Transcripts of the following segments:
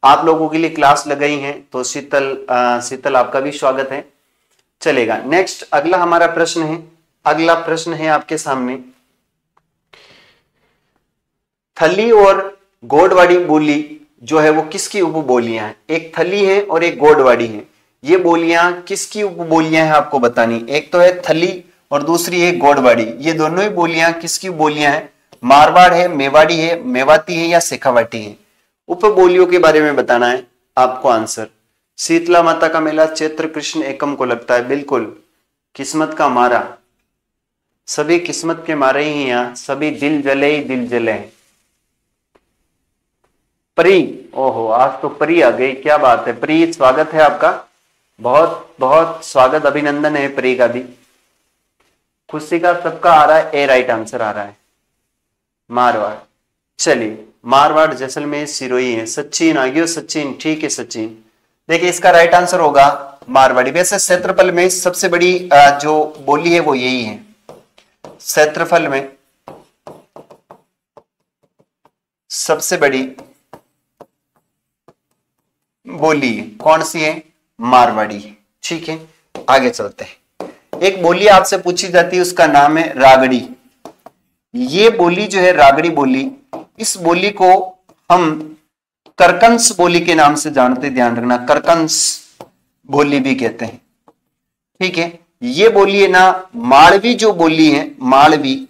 आप लोगों के लिए क्लास लगाई है, तो शीतल आपका भी स्वागत है। चलेगा। नेक्स्ट अगला हमारा प्रश्न है, अगला प्रश्न है आपके सामने, थली और गोडवाड़ी बोली जो है वो किसकी उपबोलियां हैं? एक थली है और एक गोडवाड़ी है। ये बोलियां किसकी उपबोलियां हैं आपको बतानी। एक तो है थली और दूसरी है गोडवाड़ी। ये दोनों ही बोलियां किसकी बोलियां हैं? मारवाड़ है, मेवाड़ी है, मेवाती है या शेखावाटी है? उपबोलियों के बारे में बताना है आपको आंसर। शीतला माता का मेला चैत्र कृष्ण एकम को लगता है, बिल्कुल। किस्मत का मारा, सभी किस्मत के मारे ही यहाँ, सभी दिल जले ही दिल जले हैं। परी, ओहो आज तो परी आ गई, क्या बात है परी, स्वागत है आपका, बहुत बहुत स्वागत, अभिनंदन है परी का भी। खुशी का सबका आ रहा है, ए राइट आंसर आ रहा है मारवाड़। चलिए, मारवाड़ जैसलमेर सिरोही है। सचिन आ गयो, सचिन ठीक है सचिन। देखिए इसका राइट आंसर होगा मारवाड़ी। वैसे क्षेत्रफल में सबसे बड़ी जो बोली है वो यही है। क्षेत्रफल में सबसे बड़ी बोली कौन सी है? मारवाड़ी। ठीक है, आगे चलते हैं। एक बोली आपसे पूछी जाती है, उसका नाम है रागड़ी। ये बोली जो है रागड़ी बोली, इस बोली को हम करकंस बोली के नाम से जानते, ध्यान रखना, करकंस बोली भी कहते हैं। ठीक है, ये बोली है ना, मालवी जो बोली है, मालवी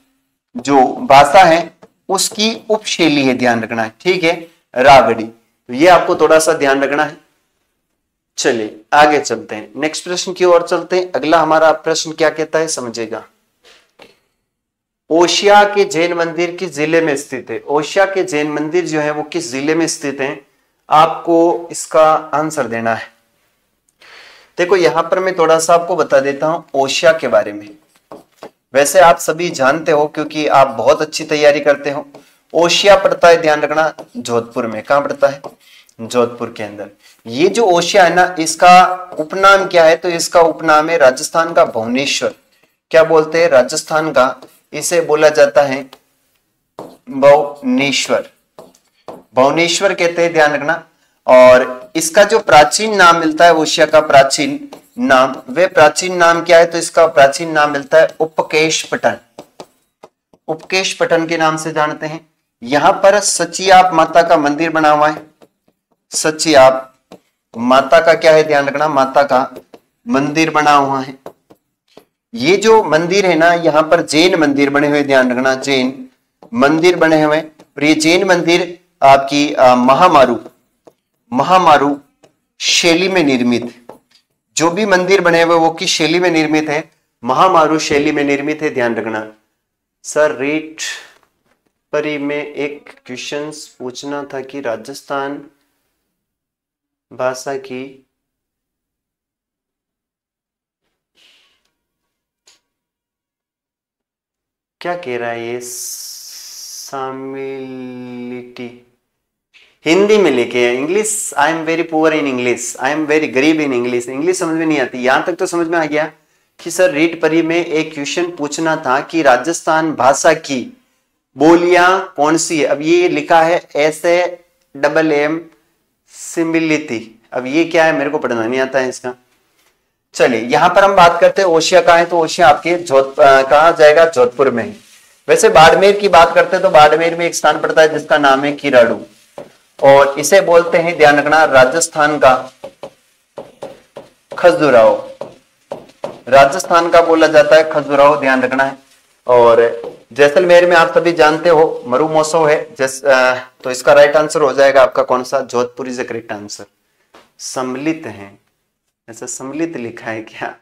जो भाषा है उसकी उपशैली है, ध्यान रखना है। ठीक है, रागड़ी, तो ये आपको थोड़ा सा ध्यान रखना है। चलिए आगे चलते हैं, नेक्स्ट प्रश्न की ओर चलते हैं। अगला हमारा प्रश्न क्या कहता है समझेगा। ओशिया के जैन मंदिर किस जिले में स्थित है? ओशिया के जैन मंदिर जो है वो किस जिले में स्थित है? आपको इसका आंसर देना है। देखो यहां पर मैं थोड़ा सा आपको बता देता हूं ओशिया के बारे में। वैसे आप सभी जानते हो क्योंकि आप बहुत अच्छी तैयारी करते हो। ओशिया पड़ता है, ध्यान रखना, जोधपुर में। कहां पड़ता है? जोधपुर के अंदर। ये जो ओशिया है ना, इसका उपनाम क्या है? तो इसका उपनाम है राजस्थान का भुवनेश्वर। क्या बोलते हैं? राजस्थान का, इसे बोला जाता है भुवनेश्वर। भुवनेश्वर कहते हैं, ध्यान रखना। और इसका जो प्राचीन नाम मिलता है ओशिया का, प्राचीन नाम, वे प्राचीन नाम क्या है? तो इसका प्राचीन नाम मिलता है उपकेश पटन। उपकेश पटन के नाम से जानते हैं। यहां पर सचियाप माता का मंदिर बना हुआ है। सचियाप माता का क्या है? ध्यान रखना, माता का मंदिर बना हुआ है। ये जो मंदिर है ना, यहाँ पर जैन मंदिर बने हुए, ध्यान रखना, जैन मंदिर बने हुए। और ये जैन मंदिर आपकी महामारू शैली में निर्मित, जो भी मंदिर बने हुए वो किस शैली में निर्मित है? महामारू शैली में निर्मित है, ध्यान रखना। सर रीट परी में एक क्वेश्चन पूछना था कि राजस्थान भाषा की क्या कह रहा है ये? सामिलिटी हिंदी में लेके है। English, I am very poor in English, I am very गरीब इन इंग्लिश। इंग्लिश समझ में नहीं आती। यहां तक तो समझ में आ गया कि सर रीट परी में एक क्वेश्चन पूछना था कि राजस्थान भाषा की बोलियां कौन सी है। अब ये लिखा है SAMM सिमिलिटी। अब ये क्या है मेरे को पढ़ना नहीं आता है इसका। चलिए यहां पर हम बात करते हैं ओशिया का है, तो ओशिया आपके कहा जाएगा? जोधपुर में। वैसे बाड़मेर की बात करते हैं तो बाड़मेर में एक स्थान पड़ता है जिसका नाम है किराड़ू, और इसे बोलते हैं, ध्यान रखना, राजस्थान का खजुराहो। राजस्थान का बोला जाता है खजुराहो, ध्यान रखना है। और जैसलमेर में आप सभी जानते हो मरु महोत्सव है। तो इसका राइट आंसर हो जाएगा आपका कौन सा? Jodhpur is the correct answer. सम्मिलित है, ऐसा सम्मिलित लिखा है क्या?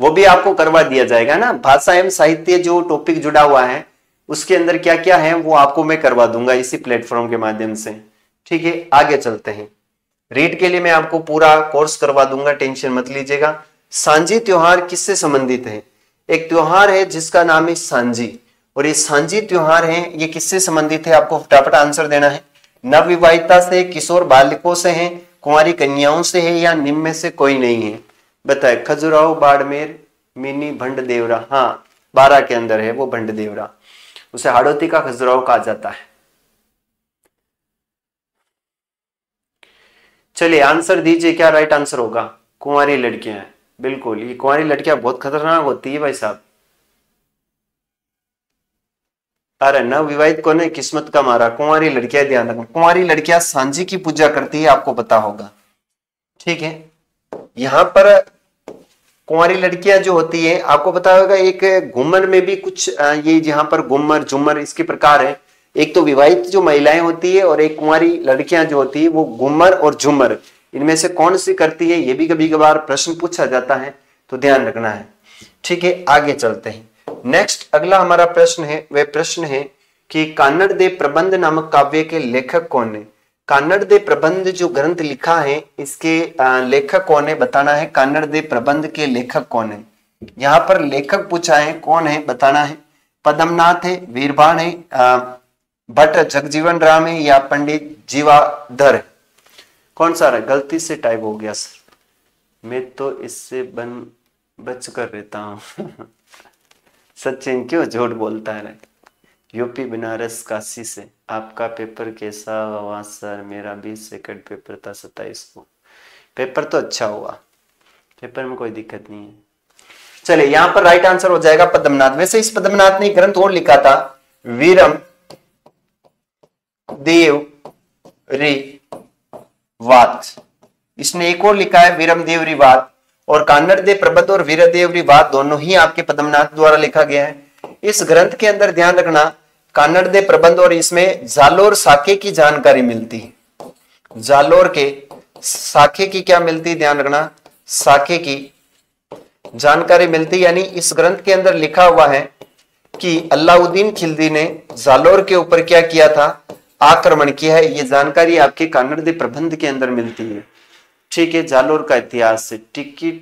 वो भी आपको करवा दिया जाएगा ना। भाषा एवं साहित्य जो टॉपिक जुड़ा हुआ है उसके अंदर क्या क्या है वो आपको मैं करवा दूंगा इसी प्लेटफॉर्म के माध्यम से। ठीक है, आगे चलते हैं। रीड के लिए मैं आपको पूरा कोर्स करवा दूंगा, टेंशन मत लीजिएगा। सांझी त्योहार किससे संबंधित है? एक त्योहार है जिसका नाम है सांझी, और ये सांझी त्योहार है, ये किससे संबंधित है? आपको फटाफट आंसर देना है। नवविवाहिता से, किशोर बालिकों से है, कुंवारी कन्याओं से है, या निम्न में से कोई नहीं है? बताए। खजुराहो, बाड़मेर, मिनी, भंड देवरा। हाँ 12 के अंदर है वो भंड देवरा। उसे हाड़ौती का खजुराहो कहा जाता है। चलिए आंसर दीजिए, क्या राइट आंसर होगा? कुंवारी लड़कियां हैं, बिल्कुल। ये कुंवारी लड़कियां बहुत खतरनाक होती है भाई साहब। अरे नवविवाहित को ने किस्मत का मारा, कुंवारी लड़कियां ध्यान रखना। कुंवारी लड़कियां सांझी की पूजा करती है, आपको पता होगा, ठीक है। यहां पर कुंवारी लड़कियां जो होती है, आपको पता होगा, एक घूमर में भी कुछ ये जहां पर घूमर झूमर इसके प्रकार है। एक तो विवाहित जो महिलाएं होती है और एक कुंवारी लड़कियां जो होती है, वो घूमर और झूमर इनमें से कौन सी करती है, ये भी कभी कभार प्रश्न पूछा जाता है, तो ध्यान रखना है, ठीक है। आगे चलते हैं। नेक्स्ट अगला हमारा प्रश्न है, वह प्रश्न है कि कान्नड़ देव प्रबंध नामक काव्य के लेखक कौन है? कान्नड़ देव प्रबंध जो ग्रंथ लिखा है, इसके लेखक कौन है, बताना है। कान्नड़ देव प्रबंध के लेखक कौन है? यहां पर लेखक पूछा है, कौन है बताना है। पद्मनाथ है, वीरबाण है, भट्ट जगजीवन राम है, या पंडित जीवाधर? कौन सा रहा? गलती से टाइप हो गया सर, मैं तो इससे बच कर रहता हूं। सचिन क्यों झूठ बोलता है? यूपी बनारस काशी से। आपका पेपर कैसा हुआ सर? मेरा 20 सेकंड पेपर था 27 को। पेपर तो अच्छा हुआ, पेपर में कोई दिक्कत नहीं है। चले यहां पर राइट आंसर हो जाएगा पद्मनाथ। वैसे इस पद्मनाथ ने ग्रंथ और लिखा था, वीरम देव रिवात। इसने एक और लिखा है, वीरम देव रिवात। और कान्नड़ देव प्रबंध और वीरदेव रिवात दोनों ही आपके पद्मनाथ द्वारा लिखा गया है। इस ग्रंथ के अंदर ध्यान रखना, कान्नड़ देव प्रबंध और इसमें जालोर साके की जानकारी मिलती है। जालोर के साके की क्या मिलती, ध्यान रखना, साके की जानकारी मिलती। यानी इस ग्रंथ के अंदर लिखा हुआ है कि अलाउद्दीन खिलजी ने जालोर के ऊपर क्या किया था, आक्रमण किया है। ये जानकारी आपके कान्नड़ देव प्रबंध के अंदर मिलती है, ठीक है। जालोर का इतिहास से टिकट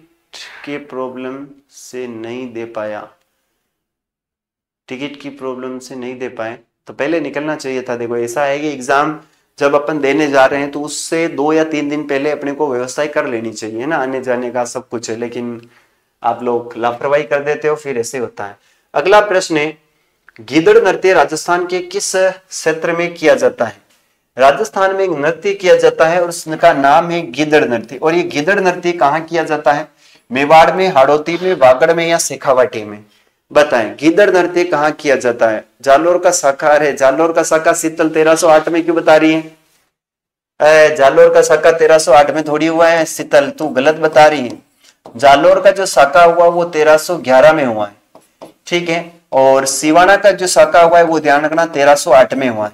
के प्रॉब्लम से नहीं दे पाया, टिकट की प्रॉब्लम से नहीं दे पाए तो पहले निकलना चाहिए था। देखो ऐसा है कि एग्जाम जब अपन देने जा रहे हैं तो उससे 2 या 3 दिन पहले अपने को व्यवस्था कर लेनी चाहिए ना, आने जाने का सब कुछ है। लेकिन आप लोग लापरवाही कर देते हो, फिर ऐसे होता है। अगला प्रश्न है, गीदड़ नृत्य राजस्थान के किस क्षेत्र में किया जाता है? राजस्थान में एक नृत्य किया जाता है और उसका नाम है गीदड़ नृत्य। और ये गीदड़ नृत्य कहाँ किया जाता है? मेवाड़ में, हाड़ौती में, वागड़ में, या शेखावाटी में? बताएं, गीदड़ नृत्य कहाँ किया जाता है? जालोर का शाखा है, जालोर का शाखा शीतल 1308 में क्यों बता रही है? जालोर का शाखा 1308 में थोड़ी हुआ है शीतल, तू गलत बता रही है। जालोर का जो शाखा हुआ वो 1311 में हुआ है, ठीक है। और सिवाना का जो शाखा हुआ है वो ध्यान रखना 1308 में हुआ है।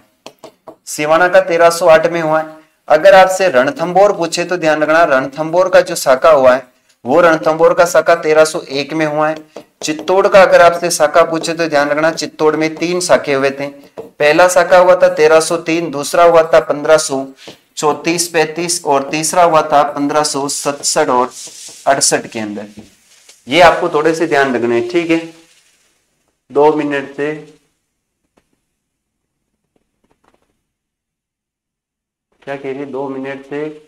सिवाना का 1308 में हुआ है। अगर आपसे रणथंबोर पूछे तो ध्यान रखना, रणथंबोर का जो शाखा हुआ है वो रणथंबोर का शाखा 1301 में हुआ है। चित्तौड़ का अगर आपसे शाखा पूछे तो ध्यान रखना, चित्तौड़ में 3 शाखे हुए थे। पहला शाखा हुआ था 1303, दूसरा हुआ था 1534-35 और तीसरा हुआ था 1567 और 68 के अंदर। ये आपको थोड़े से ध्यान रखने, ठीक है। 2 मिनट से क्या कह रही है, 2 मिनट से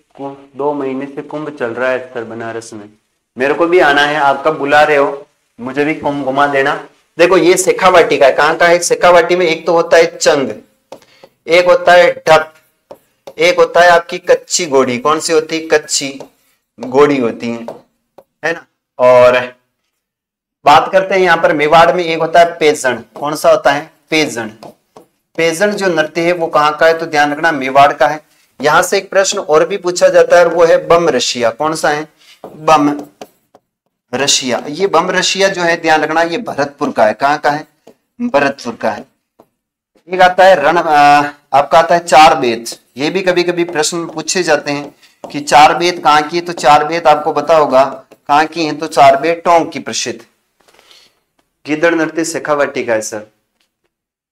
2 महीने से कुंभ चल रहा है सर बनारस में, मेरे को भी आना है। आप कब बुला रहे हो? मुझे भी कुंभ घुमा देना। देखो ये शेखावाटी का है, कहाँ का है? शेखावाटी में एक तो होता है चंग, एक होता है ढप, एक होता है आपकी कच्ची घोड़ी। कौन सी होती है? कच्ची घोड़ी होती है ना। और बात करते हैं यहाँ पर मेवाड़ में, एक होता है पेजन। कौन सा होता है? पेजन। पेजन जो नृत्य है वो कहाँ का है? तो ध्यान रखना मेवाड़ का है। यहां से एक प्रश्न और भी पूछा जाता है, वो है बम रशिया। कौन सा है? बम रशिया। ये बम रशिया जो है ध्यान रखना, ये भरतपुर का है। कहाँ का है? भरतपुर का है। एक आता है आपका आता है चार बेत। ये भी कभी कभी प्रश्न पूछे जाते हैं कि चार बेत कहाँ की है, तो चार बेत आपको पता होगा कहाँ की है, तो चार बेत टोंक की प्रसिद्ध। गीदड़ नृत्य शेखावाटी का है सर।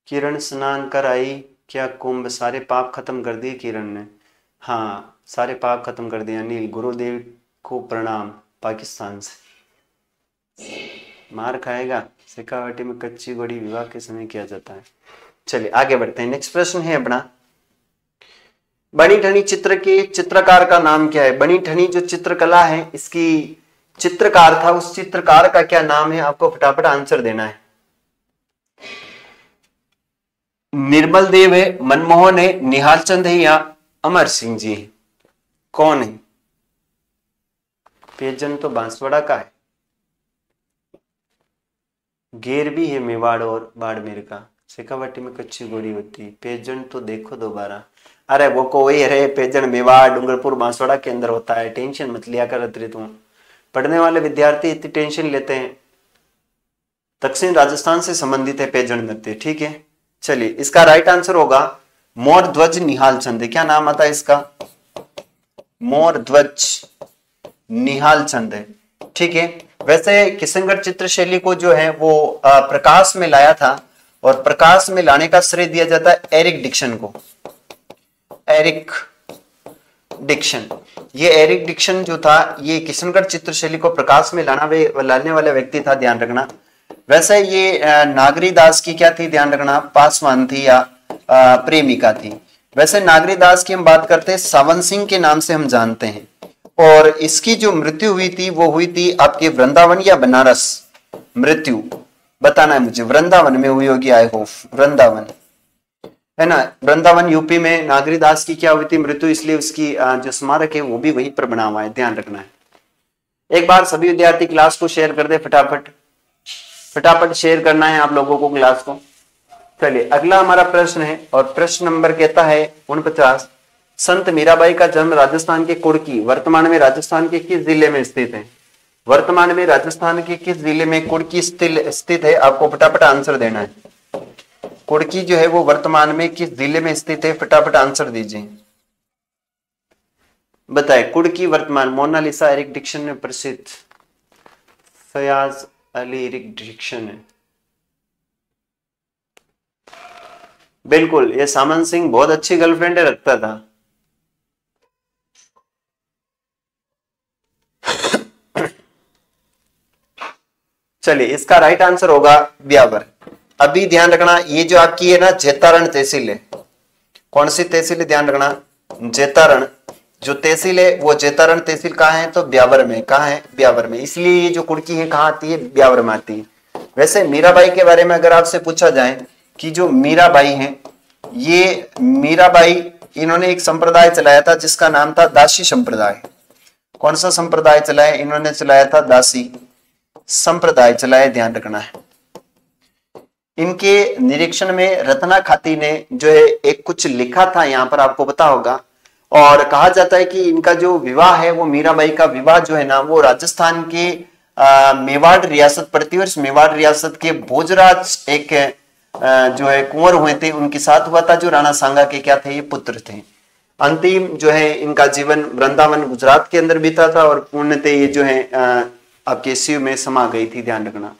किरण स्नान कर आई क्या कुंभ? सारे पाप खत्म कर दिए किरण ने। हाँ सारे पाप खत्म कर दिए अनिल, गुरुदेव को प्रणाम। पाकिस्तान से मार खाएगा। शेखावाटी में कच्ची घोड़ी विवाह के समय किया जाता है। चलिए आगे बढ़ते हैं। नेक्स्ट प्रश्न है अपना, बनी ठनी चित्र के चित्रकार का नाम क्या है? बनी ठनी जो चित्रकला है इसकी चित्रकार था, उस चित्रकार का क्या नाम है? आपको फटाफट आंसर देना है। निर्मल देव है, मनमोहन है, निहाल चंद है, या अमर सिंह जी है? कौन है? पेजन तो बांसवाड़ा का है। घेर भी है मेवाड़ और बाड़मेर का। शेखावाटी में कच्ची गोरी होती है। पेजन तो देखो दोबारा। अरे वो कोई है पेजन मेवाड़ डूंगरपुर बांसवाड़ा के अंदर होता है। टेंशन मत लिया कर अतिरिक्त। पढ़ने वाले विद्यार्थी इतनी टेंशन लेते हैं। दक्षिण राजस्थान से संबंधित है पेजन नृत्य। ठीक है, चलिए इसका राइट आंसर होगा मोर ध्वज निहाल चंद। क्या नाम आता है इसका? मोर ध्वज निहाल चंद है। ठीक है, वैसे किशनगढ़ चित्रशैली को जो है वो प्रकाश में लाया था और प्रकाश में लाने का श्रेय दिया जाता है एरिक डिक्सन को। एरिक डिक्सन, ये एरिक डिक्सन जो था ये किशनगढ़ चित्रशैली को प्रकाश में लाने वाला व्यक्ति था, ध्यान रखना। वैसे ये नागरी दास की क्या थी, ध्यान रखना, पासवान थी या प्रेमिका थी। वैसे नागरी दास की हम बात करते हैं सावन सिंह के नाम से हम जानते हैं, और इसकी जो मृत्यु हुई थी वो हुई थी आपके वृंदावन या बनारस। मृत्यु बताना है मुझे, वृंदावन में हुई होगी, आई होप वृंदावन है ना। वृंदावन यूपी में नागरी दास की क्या हुई थी मृत्यु, इसलिए उसकी जो स्मारक है वो भी वहीं पर बना हुआ है, ध्यान रखना है। एक बार सभी विद्यार्थी क्लास को शेयर कर दे, फटाफट शेयर करना है आप लोगों को क्लास को। चलिए अगला हमारा प्रश्न है और प्रश्न नंबर कहता है 49। संत मीराबाई का जन्म राजस्थान के कुड़की वर्तमान में राजस्थान के किस जिले में स्थित है? वर्तमान में राजस्थान के किस जिले में कुड़की स्थित है? आपको फटाफट आंसर देना है। कुड़की जो है वो वर्तमान में किस जिले में स्थित है? फटाफट आंसर दीजिए, बताए। कुड़की वर्तमान मोनालिसा एरिक डिक्सन में प्रसिद्ध फयाज अली एरिक डिक्सन है। बिल्कुल, ये सामन सिंह बहुत अच्छी गर्लफ्रेंड रखता था। चलिए इसका राइट आंसर होगा ब्यावर। अभी ध्यान रखना, ये जो आपकी है ना जेतारण तहसील है, कौन सी तहसील है? ध्यान रखना, जेतारण जो तहसील है वो जेतारण तहसील कहाँ है? तो ब्यावर में। कहाँ है? ब्यावर में। इसलिए ये जो कुड़की है कहाँ आती है? ब्यावर में आती है। वैसे मीराबाई के बारे में अगर आपसे पूछा जाए कि जो मीराबाई है, ये मीराबाई इन्होंने एक संप्रदाय चलाया था जिसका नाम था दासी संप्रदाय। कौन सा संप्रदाय चलाया? इन्होंने चलाया था दासी संप्रदाय चलाया, ध्यान रखना है। इनके निरीक्षण में रत्ना खाती ने जो है एक कुछ लिखा था, यहाँ पर आपको पता होगा, और कहा जाता है कि इनका जो विवाह है वो मीराबाई का विवाह जो है ना वो राजस्थान के मेवाड़ रियासत पड़ती है, और इस मेवाड़ रियासत के भोजराज एक जो है कुंवर हुए थे उनके साथ हुआ था, जो राणा सांगा के क्या थे? ये पुत्र थे। अंतिम जो है इनका जीवन वृंदावन गुजरात के अंदर बीता था और पूर्णतः ये जो है आपके शिव में समा गई थी, ध्यान रखना।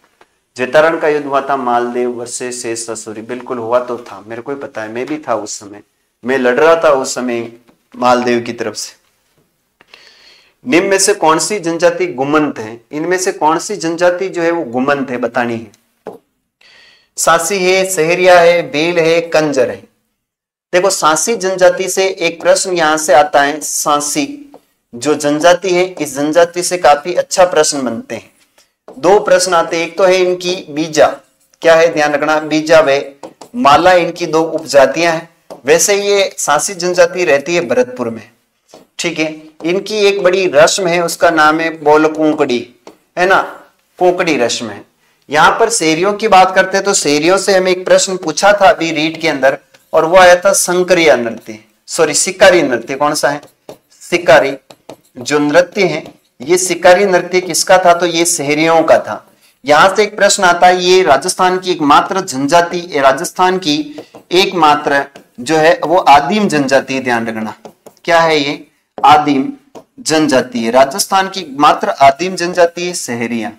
जेतारण का युद्ध हुआ था मालदेव वर्सेस शेष ससुरी। बिल्कुल हुआ तो था, मेरे को पता है, मैं भी था उस समय, मैं लड़ रहा था उस समय मालदेव की तरफ से। निम्न में से कौन सी जनजाति गुमंत है? इनमें से कौन सी जनजाति जो है वो गुमंत है, बतानी है। सासी है, सहरिया है, बेल है, कंजर है। देखो सांसी जनजाति से एक प्रश्न यहां से आता है। सांसी जो जनजाति है, इस जनजाति से काफी अच्छा प्रश्न बनते हैं। दो प्रश्न आते हैं, एक तो है इनकी बीजा, क्या है? ध्यान रखना, बीजा व माला इनकी दो उपजातियां हैं। वैसे ये सांसी जनजाति रहती है भरतपुर में, ठीक है। इनकी एक बड़ी रस्म है, उसका नाम है बोल कुंकड़ी, है ना, कुंकड़ी रस्म है। यहाँ पर शेरियों की बात करते हैं तो शेरियों से हमें एक प्रश्न पूछा था अभी रीड के अंदर, और वो आया था संकरिया नृत्य, सॉरी शिकारी नृत्य। कौन सा है? शिकारी जो नृत्य है, ये शिकारी नृत्य किसका था? तो ये शहरियों का था। यहां से एक प्रश्न आता है, ये राजस्थान की एकमात्र जनजाति, राजस्थान की एकमात्र जो है वो आदिम जनजाति, ध्यान रखना। क्या है ये? आदिम जनजाति है, राजस्थान की मात्र आदिम जनजाति है शहरिया।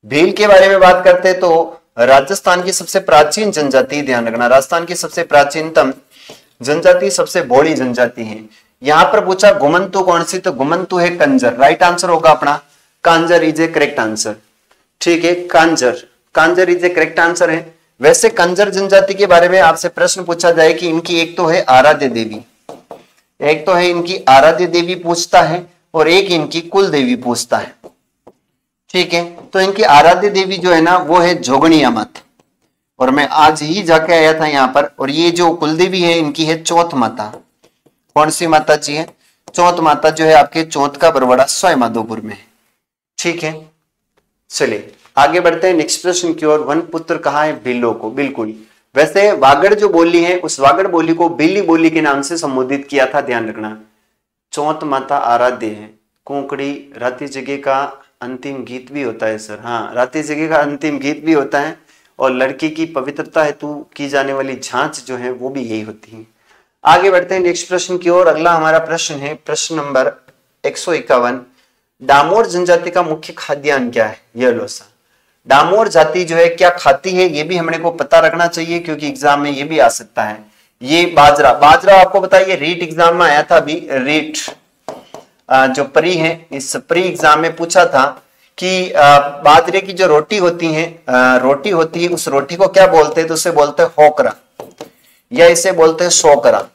भील के बारे में बात करते हैं तो राजस्थान की सबसे प्राचीन जनजाति, ध्यान रखना, राजस्थान की सबसे प्राचीनतम जनजाति, सबसे बड़ी जनजाति है। यहां पर पूछा गुमंतु कौन सी? तो गुमंतु है कंजर। राइट आंसर होगा अपना कांजर इज ए करेक्ट आंसर, ठीक है। कांजर इज ए करेक्ट आंसर है। वैसे कंजर जनजाति के बारे में आपसे प्रश्न पूछा जाए कि इनकी एक तो है आराध्य देवी, एक तो है इनकी आराध्य देवी पूछता है, और एक इनकी कुल देवी पूछता है, ठीक है। तो इनकी आराध्य देवी जो है ना वो है जोगणिया माता, और मैं आज ही जाके आया था यहाँ पर। और ये जो कुल देवी है इनकी है चौथ माता। कौन सी माता जी है? चौथ माता जो है आपके चौथ का बरवाड़ा सवाई माधोपुर में। ठीक है, चलिए आगे बढ़ते हैं नेक्स्ट प्रश्न की ओर। वन पुत्र कहा है बिल्लो को? बिल्कुल, वैसे वागड़ जो बोली है उस वागड़ बोली को बिल्ली बोली के नाम से संबोधित किया था, ध्यान रखना। चौथ माता आराध्य है। कोंकड़ी राती जगे का अंतिम गीत भी होता है सर। हाँ, राती जगे का अंतिम गीत भी होता है और लड़की की पवित्रता हेतु की जाने वाली झांच जो है वो भी यही होती है। आगे बढ़ते हैं नेक्स्ट प्रश्न की ओर। अगला हमारा प्रश्न है प्रश्न नंबर 151। डामोर जनजाति का मुख्य खाद्यान्न क्या है? ये लो सा, डामोर जाति जो है क्या खाती है, ये भी हमने को पता रखना चाहिए क्योंकि एग्जाम में ये भी आ सकता है। ये बाजरा, बाजरा आपको बताइए रीट एग्जाम में आया था अभी। रीट जो प्री है, इस प्री एग्जाम में पूछा था कि बाजरे की जो रोटी होती है, रोटी होती है, उस रोटी को क्या बोलते हैं? तो उसे बोलते हैं होकरा या इसे बोलते हैं सोकरा।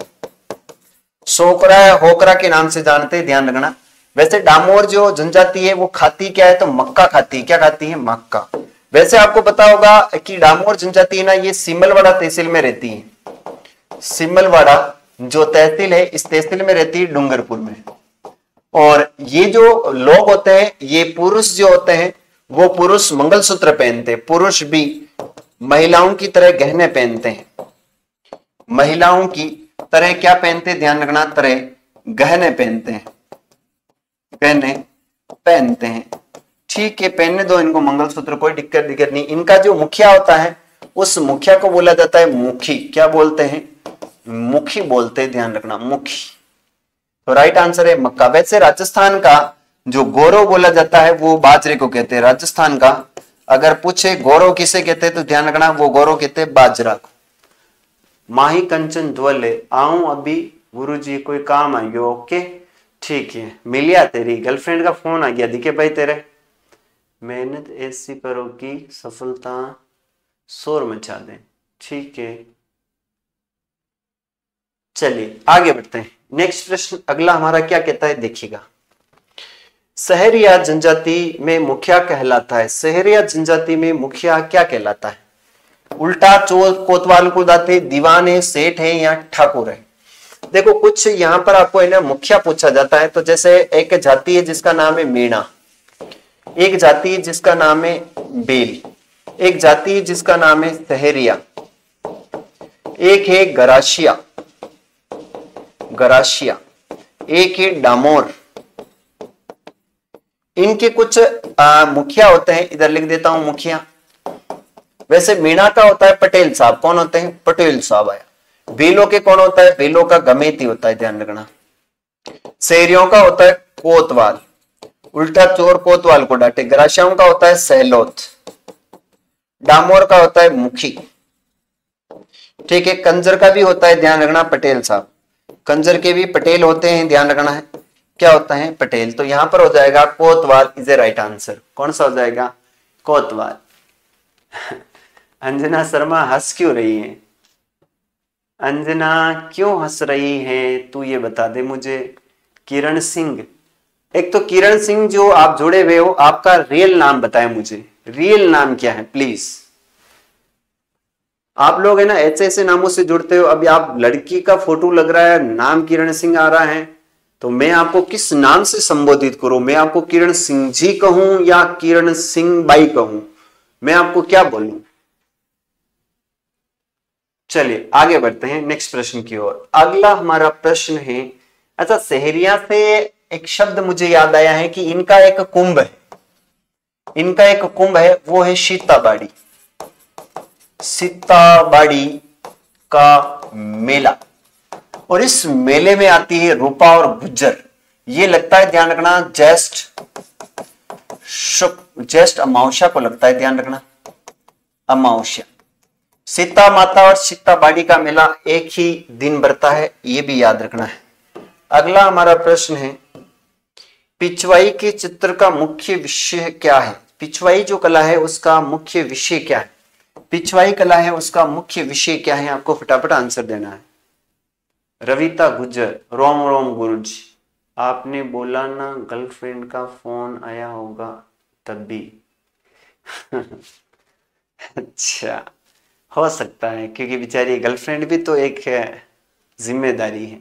सोकरा या होकरा के नाम से जानते हैं, ध्यान रखना। वैसे डामोर जो जनजाति है वो खाती क्या है? तो मक्का खाती है। क्या खाती है? मक्का। वैसे आपको पता होगा कि डामोर जनजाति है ना, ये सिमलवाड़ा तहसील में रहती है। सिमलवाड़ा जो तहसील है, इस तहसील में रहती है डूंगरपुर में। और ये जो लोग होते हैं, ये पुरुष जो होते हैं वो पुरुष मंगलसूत्र पहनते हैं, पुरुष भी महिलाओं की तरह गहने पहनते हैं। महिलाओं की तरह क्या पहनते? ध्यान रखना, तरह गहने पहनते हैं, गहने पहनते हैं। ठीक है, पहनने दो इनको मंगलसूत्र, कोई दिक्कत नहीं। इनका जो मुखिया होता है उस मुखिया को बोला जाता है मुखी। क्या बोलते हैं? मुखी बोलते हैं, ध्यान रखना, मुखी। तो राइट आंसर है मक्का। वैसे राजस्थान का जो गौरव बोला जाता है वो बाजरे को कहते हैं। राजस्थान का अगर पूछे गौरव किसे कहते हैं तो ध्यान रखना, वो गौरव कहते हैं बाजरा को। माही कंचन द्वले आऊं अभी गुरुजी कोई काम आ गयो। ओके ठीक है, मिलिया तेरी गर्लफ्रेंड का फोन आ गया दिखे भाई तेरे। मेहनत ऐसी करो कि सफलता शोर मचा दे। ठीक है, चलिए आगे बढ़ते हैं। नेक्स्ट प्रश्न अगला हमारा क्या कहता है देखिएगा। सहरिया जनजाति में मुखिया कहलाता है। सहरिया जनजाति में मुखिया क्या कहलाता है? उल्टा चोर कोतवाल को दाते, दीवान है, सेठ है या ठाकुर है? देखो कुछ यहाँ पर आपको है ना मुखिया पूछा जाता है। तो जैसे एक जाति है जिसका नाम है मीणा, एक जाति है जिसका नाम है बेल, एक जाति है जिसका नाम है सहरिया, एक है गराशिया, गराशिया, एक है डामोर। इनके कुछ मुखिया होते हैं, इधर लिख देता हूं मुखिया। वैसे मीणा का होता है पटेल साहब। कौन होते हैं? पटेल साहब आया। बेलों के कौन होता है? बेलों का गमेती होता है, ध्यान रखना। सहरियों का होता है कोतवाल, उल्टा चोर कोतवाल को डांटे। गराशियाओं का होता है सहलोत, डामोर का होता है मुखी। ठीक है, कंजर का भी होता है, ध्यान रखना, पटेल साहब। कंजर के भी पटेल होते हैं, ध्यान रखना है। क्या होता है? पटेल। तो यहां पर हो जाएगा कोतवाल इज ए राइट आंसर। कौन सा हो जाएगा? कोतवाल। अंजना शर्मा हंस क्यों रही है? अंजना क्यों हंस रही है तू ये बता दे मुझे। किरण सिंह, एक तो किरण सिंह जो आप जुड़े हुए हो, आपका रियल नाम बताएं मुझे। रियल नाम क्या है प्लीज? आप लोग है ना ऐसे ऐसे नामों से जुड़ते हो। अभी आप लड़की का फोटो लग रहा है, नाम किरण सिंह आ रहा है, तो मैं आपको किस नाम से संबोधित करूं? मैं आपको किरण सिंह जी कहूं या किरण सिंह बाई कहूं? मैं आपको क्या बोलूं? चलिए आगे बढ़ते हैं नेक्स्ट प्रश्न की ओर। अगला हमारा प्रश्न है, अच्छा सहरिया से एक शब्द मुझे याद आया है कि इनका एक कुंभ है, इनका एक कुंभ है, वो है सीताबाड़ी। सीताबाड़ी का मेला, और इस मेले में आती है रूपा और गुज्जर। ये लगता है, ध्यान रखना, ज्येष्ठ अमावस्या को लगता है, ध्यान रखना, अमावस्या। सीता माता और सीताबाड़ी का मेला एक ही दिन बढ़ता है, ये भी याद रखना है। अगला हमारा प्रश्न है, पिछवाई के चित्र का मुख्य विषय क्या है? पिछवाई जो कला है उसका मुख्य विषय क्या है? पिछवाई कला है उसका मुख्य विषय क्या है? आपको फटाफट आंसर देना है। रविता गुज्जर, रोम रोम गुरुजी, आपने बोला ना गर्लफ्रेंड का फोन आया होगा तब भी। अच्छा, हो सकता है, क्योंकि बेचारी गर्लफ्रेंड भी तो एक जिम्मेदारी है।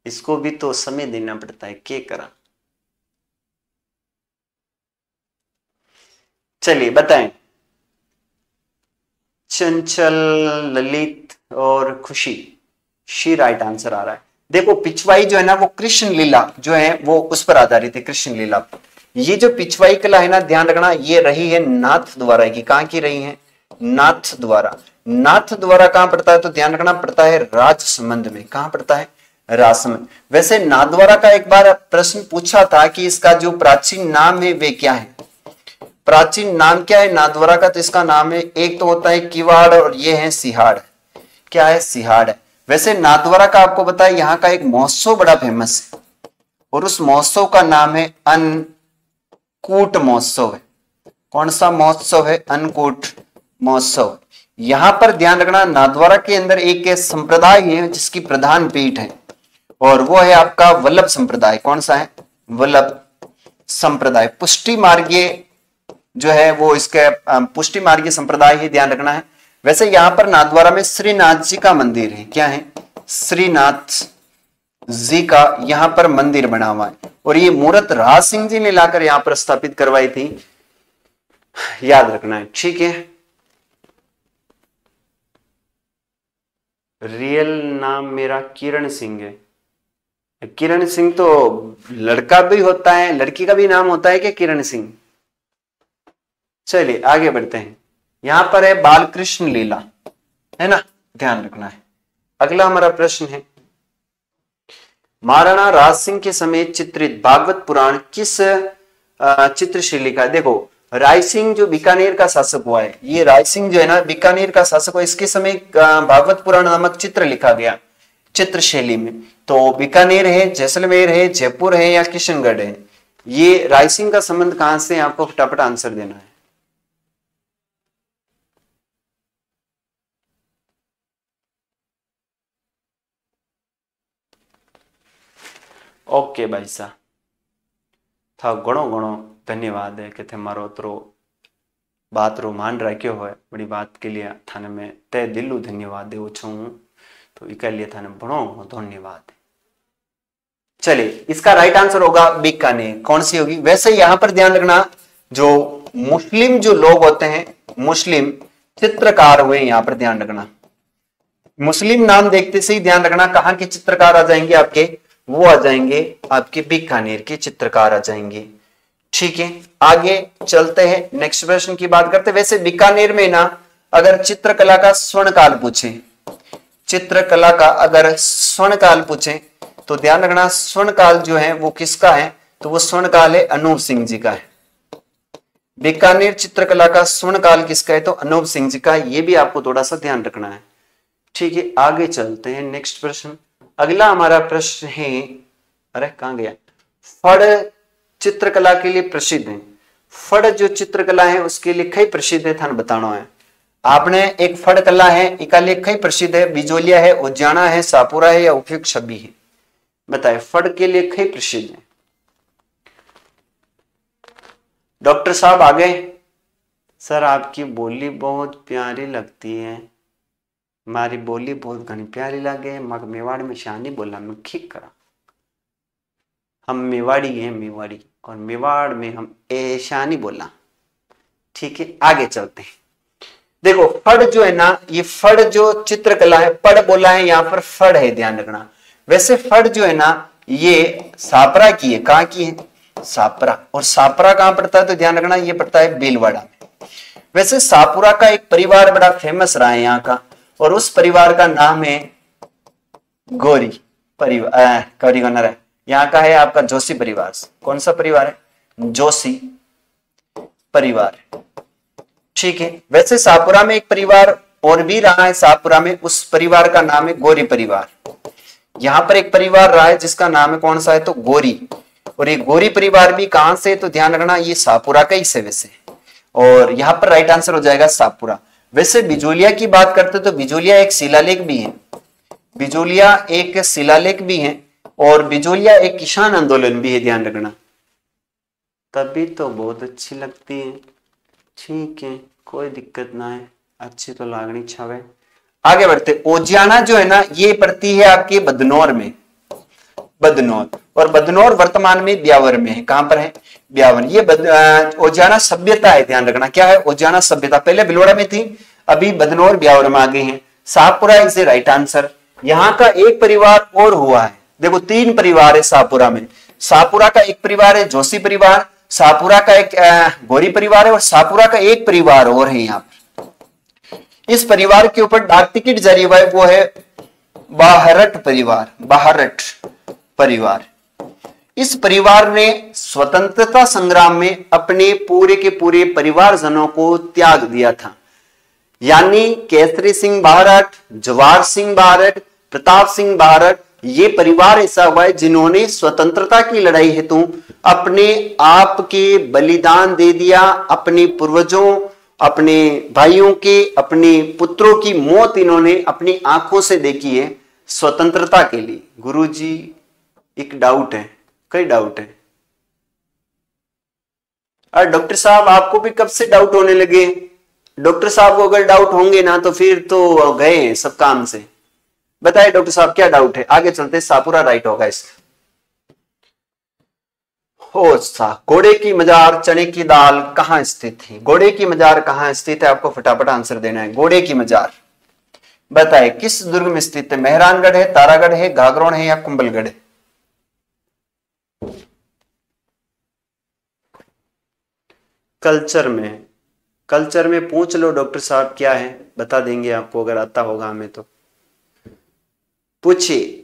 इसको भी तो समय देना पड़ता है, क्या करा। चलिए बताएं। चंचल, ललित और खुशी, शी राइट आंसर आ रहा है। देखो पिछवाई जो है ना वो कृष्ण लीला जो है वो उस पर आधारित है, कृष्ण लीला। ये जो पिछवाई कला है ना, ध्यान रखना, ये रही है नाथ द्वारा की। कहां की रही है? नाथ द्वारा। नाथ द्वारा कहां पड़ता है? तो ध्यान रखना पड़ता है राजसमंद में। कहां पड़ता है? राजसमंद। वैसे नाथद्वारा का एक बार प्रश्न पूछा था कि इसका जो प्राचीन नाम है वे क्या है? प्राचीन नाम क्या है नाथद्वारा का? तो इसका नाम है, एक तो होता है किवाड़ और ये है सिहाड़। क्या है? सिहाड़ है। वैसे नाथद्वारा का आपको पता है यहाँ का एक महोत्सव बड़ा फेमस है और उस महोत्सव का नाम है अन्नकूट महोत्सव है। कौन सा महोत्सव है? अन्नकूट महोत्सव। यहां पर ध्यान रखना नाथद्वारा के अंदर एक संप्रदाय है जिसकी प्रधान पीठ है और वो है आपका वल्लभ संप्रदाय। कौन सा है? वल्लभ संप्रदाय। पुष्टि मार्गीय जो है वो इसके पुष्टि मार्गीय संप्रदाय ही, ध्यान रखना है। वैसे यहां पर नाथद्वारा में श्रीनाथ जी का मंदिर है। क्या है? श्रीनाथ जी का यहां पर मंदिर बना हुआ है और ये मूर्त राज सिंह जी ने लाकर यहां पर स्थापित करवाई थी, याद रखना है, ठीक है। रियल नाम मेरा किरण सिंह है। किरण सिंह तो लड़का भी होता है, लड़की का भी नाम होता है क्या किरण सिंह? चलिए आगे बढ़ते हैं। यहां पर है बालकृष्ण लीला, है ना, ध्यान रखना है। अगला हमारा प्रश्न है, महाराणा राज सिंह के समय चित्रित भागवत पुराण किस चित्र से लिखा? देखो राय सिंह जो बीकानेर का शासक हुआ है, ये राय सिंह जो है ना बीकानेर का शासक हुआ, इसके समय भागवत पुराण नामक चित्र लिखा गया चित्र शैली में। तो बीकानेर है, जैसलमेर है, जयपुर है या किशनगढ़ है? ये राय सिंह का संबंध कहां से? आपको फटाफट आंसर देना है। ओके भाई साहब, था घणो घणो धन्यवाद है कि थे मारो तो बात रो मान रखियो है, बड़ी बात के लिए थाने में तय दिलू धन्यवाद देव छू, तो इसके लिए थाने बड़ो धन्यवाद। चलिए इसका राइट आंसर होगा बीकानेर। कौन सी होगी? वैसे यहां पर ध्यान रखना, जो मुस्लिम जो लोग होते हैं, मुस्लिम चित्रकार हुए, यहां पर ध्यान रखना, मुस्लिम नाम देखते से ही ध्यान रखना कहां के चित्रकार आ जाएंगे आपके? वो आ जाएंगे आपके बीकानेर के चित्रकार आ जाएंगे, ठीक है। आगे चलते हैं, नेक्स्ट प्रश्न की बात करते हैं। वैसे बीकानेर में ना अगर चित्रकला का स्वर्णकाल पूछे, चित्रकला का अगर स्वर्णकाल पूछे तो ध्यान रखना स्वर्णकाल जो है वो किसका है? तो वो स्वर्णकाल है अनूप सिंह जी का है। बीकानेर चित्रकला का स्वर्णकाल किसका है? तो अनूप सिंह जी का। ये भी आपको थोड़ा सा ध्यान रखना है, ठीक है। आगे चलते हैं, नेक्स्ट प्रश्न। अगला हमारा प्रश्न है, अरे कहां गया? फड़ चित्रकला के लिए प्रसिद्ध है। फड़ जो चित्रकला है उसके लिए कई प्रसिद्ध है, थाने बताना है। आपने एक फड़ कला है इका लिए कई प्रसिद्ध है? बिजोलिया है, उज्जाना है, सापुरा है या उपयुक्त छवि है? बताए फड़ के लिए कई प्रसिद्ध है। डॉक्टर साहब आ गए। सर आपकी बोली बहुत प्यारी लगती है। हमारी बोली बहुत घनी प्यारी लगे, मग मेवाड़ में शानी बोला मैं ठीक करा। हम मेवाड़ी हैं, मेवाड़ी, और मेवाड़ में हम ऐशानी बोला, ठीक है। आगे चलते हैं। देखो फड़ जो है ना, ये फड़ जो चित्रकला है, पड़ बोला है यहाँ पर, फड़ है, ध्यान रखना। वैसे फड़ जो है ना ये सापरा की है। कहाँ की है? सापरा। और सापरा कहाँ पड़ता है? तो ध्यान रखना ये पड़ता है भीलवाड़ा में। वैसे सापुरा का एक परिवार बड़ा फेमस रहा है यहाँ का, और उस परिवार का नाम है गौरी परिवार। गौरी गनर है यहाँ का, है आपका जोशी परिवार। कौन सा परिवार है? जोशी परिवार, ठीक है। वैसे सापुरा में एक परिवार और भी रहा है सापुरा में, उस परिवार का नाम है गौरी परिवार। यहाँ पर एक परिवार रहा है जिसका नाम है कौन सा है? तो गौरी। और ये गौरी परिवार भी कहां से? तो ध्यान रखना ये सापुरा का ही से वैसे, और यहाँ पर राइट आंसर हो जाएगा सापुरा। वैसे बिजोलिया की बात करते तो बिजोलिया एक शिलालेख भी है, बिजोलिया एक शिलालेख भी है, और बिजोलिया एक किसान आंदोलन भी है, ध्यान रखना। तभी तो बहुत अच्छी लगती है, ठीक है, कोई दिक्कत ना है, अच्छी तो लागनी छावे। आगे बढ़ते। ओजियाना जो है ना ये पड़ती है आपके बदनौर में, बदनौर, और बदनौर वर्तमान में ब्यावर में है। कहां पर है? ब्यावर। ये ओजाना सभ्यता है, ध्यान रखना। क्या है? ओजाना सभ्यता। पहले भिलवाड़ा में थी, अभी बदनौर ब्यावर में आ गई है। Shahpura is a right answer. यहां का एक परिवार और हुआ है, देखो 3 परिवार है शाहपुरा में। शाहपुरा का एक परिवार है जोशी परिवार, शाहपुरा का एक गौरी परिवार है, और शाहपुरा का एक परिवार और है यहाँ पर। इस परिवार के ऊपर डाक टिकट जारी हुआ है, वो है बाहरट परिवार। बाहरट परिवार। इस परिवार ने स्वतंत्रता संग्राम में अपने पूरे के पूरे परिवारजनों को त्याग दिया था। यानी केसरी सिंह बाहरट, जवाहर सिंह बाहरट, प्रताप सिंह बाहरट, ये परिवार ऐसा हुआ है जिन्होंने स्वतंत्रता की लड़ाई हेतु अपने आप के बलिदान दे दिया। अपने पूर्वजों, अपने भाइयों के, अपने पुत्रों की मौत इन्होंने अपनी आंखों से देखी है स्वतंत्रता के लिए। गुरुजी एक डाउट है, कई डाउट है। और डॉक्टर साहब आपको भी कब से डाउट होने लगे? डॉक्टर साहब को अगर डाउट होंगे ना तो फिर तो गए हैं सब काम से। बताइए डॉक्टर साहब क्या डाउट है? आगे चलते, शाहपुरा राइट होगा इसका। घोड़े की मजार चने की दाल कहां स्थित है? घोड़े की मजार कहां स्थित है? आपको फटाफट आंसर देना है। घोड़े की मजार बताए किस दुर्ग में स्थित है? मेहरानगढ़ है, तारागढ़ है, घाघरोन है, या कुंभलगढ़ है? कल्चर में पूछ लो डॉक्टर साहब क्या है, बता देंगे आपको अगर आता होगा हमें तो। पूछिए।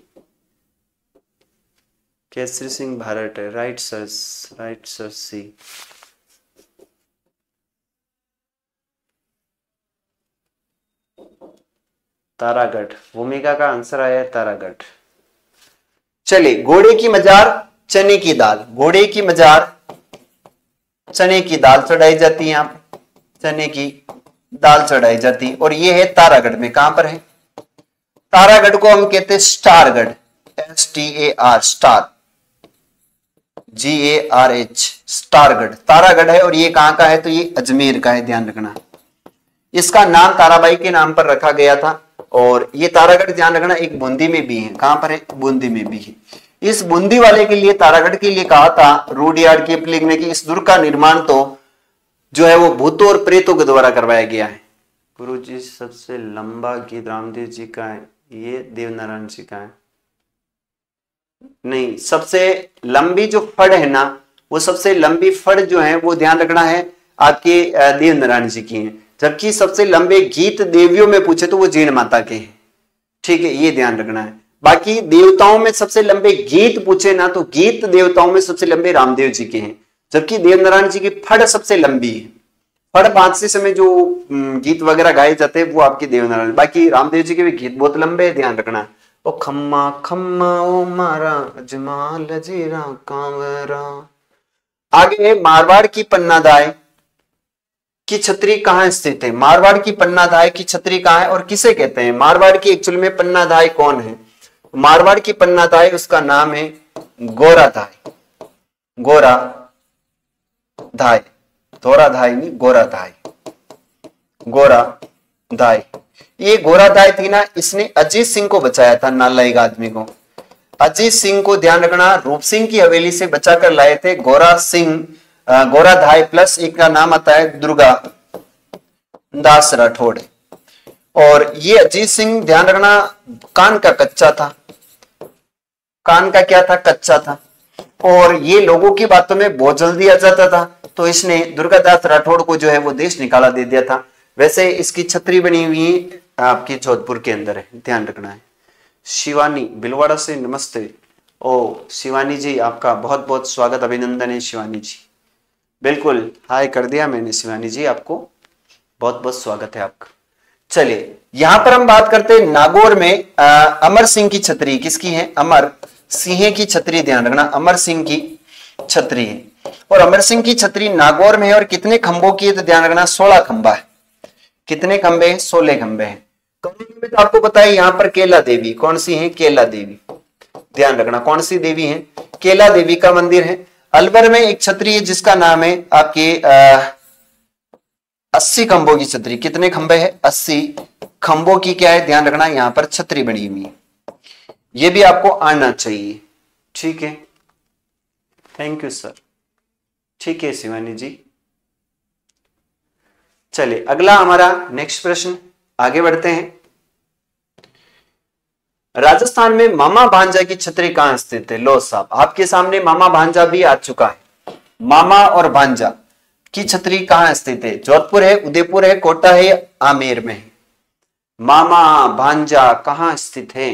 केसरी सिंह भारत है, राइट सर सी। तारागढ़, भूमिका का आंसर आया है तारागढ़। चलिए, घोड़े की मजार चने की दाल, घोड़े की मजार चने की दाल चढ़ाई जाती है, यहाँ चने की दाल चढ़ाई जाती, और ये है तारागढ़ में। कहां पर है? तारागढ़ को हम कहते हैं स्टारगढ़, STAR, स्टार, GARH, स्टारगढ़ तारागढ़ है। और ये कहां का है? तो ये अजमेर का है, ध्यान रखना। इसका नाम ताराबाई के नाम पर रखा गया था। और ये तारागढ़ ध्यान रखना एक बूंदी में भी है। कहां पर है? बूंदी में भी है। इस बूंदी वाले के लिए, तारागढ़ के लिए कहा था रूडयार्ड कीपलिंग ने कि इस दुर्ग का निर्माण तो जो है वो भूतों और प्रेतों के द्वारा करवाया गया है। गुरु जी सबसे लंबा गीत रामदेव जी का है, ये देवनारायण जी का है। नहीं, सबसे लंबी जो फड़ है ना, वो सबसे लंबी फड़ जो है वो ध्यान रखना है आपके देवनारायण जी की है। जबकि सबसे लंबे गीत देवियों में पूछे तो वो जीण माता के हैं। ठीक है, ये ध्यान रखना है। बाकी देवताओं में सबसे लंबे गीत पूछे ना तो गीत देवताओं में सबसे लंबे रामदेव जी के हैं। जबकि देवनारायण जी की फड़ सबसे लंबी है। फड़ बांसुरी समय जो गीत वगैरह गाए जाते हैं वो आपके देवनारायण। बाकी रामदेव जी के भी गीत बहुत लंबे है, ध्यान रखना। ओ खम्मा खम्मा ओ मारा अजमाल जीरा कांवरा। आगे मारवाड़ की पन्नादाय की छतरी कहां स्थित है? मारवाड़ की पन्नाधाय की छतरी कहां है और किसे कहते हैं? मारवाड़ की एक्चुअल में पन्नाधाय कौन है? मारवाड़ की पन्नाधाय, उसका नाम है गोराधाय। गोराधाय, धोराधाय नहीं, गोराधाय। गोराधाय, ये गोराधाय थी ना, इसने अजीत सिंह को बचाया था, नालायक आदमी को। अजीत सिंह को ध्यान रखना रूप सिंह की हवेली से बचाकर लाए थे गोराधाय। प्लस एक का नाम आता है दुर्गा दास राठौड़। और ये अजीत सिंह ध्यान रखना कान का कच्चा था। कान का क्या था? कच्चा था। और ये लोगों की बातों में बहुत जल्दी आ जाता था, तो इसने दुर्गादास राठौड़ को जो है वो देश निकाला दे दिया था। वैसे इसकी छतरी बनी हुई आपकी जोधपुर के अंदर है, ध्यान रखना है। शिवानी भिलवाड़ा से नमस्ते। ओ शिवानी जी, आपका बहुत बहुत स्वागत, अभिनंदन है शिवानी जी। बिल्कुल हाय कर दिया मैंने शिवानी जी, आपको बहुत बहुत स्वागत है आपका। चलिए, यहां पर हम बात करते हैं नागौर में अमर सिंह की छतरी। किसकी है? अमर सिंह की छतरी, ध्यान रखना अमर सिंह की छतरी है। और अमर सिंह की छतरी नागौर में है। और कितने खंभों की है? तो ध्यान रखना 16 खंभा है। कितने खंभे हैं? 16 खंभे हैं। तो आपको पता है यहां पर केला देवी कौन सी है? केला देवी, ध्यान रखना कौन सी देवी है? केला देवी का मंदिर है। अलवर में एक छतरी है जिसका नाम है आपके 80 खंभों की छतरी। कितने खंभे हैं? 80 खंभों की क्या है? ध्यान रखना यहां पर छतरी बनी हुई है। ये भी आपको आना चाहिए, ठीक है, थैंक यू सर। ठीक है शिवानी जी। चलिए अगला हमारा नेक्स्ट प्रश्न, आगे बढ़ते हैं। राजस्थान में मामा भांजा की छतरी कहां स्थित है? लो साहब, आपके सामने मामा भांजा भी आ चुका है। मामा और भांजा की छतरी कहां स्थित है? जोधपुर है, उदयपुर है, कोटा है, आमेर में है। मामा भांजा कहां स्थित है?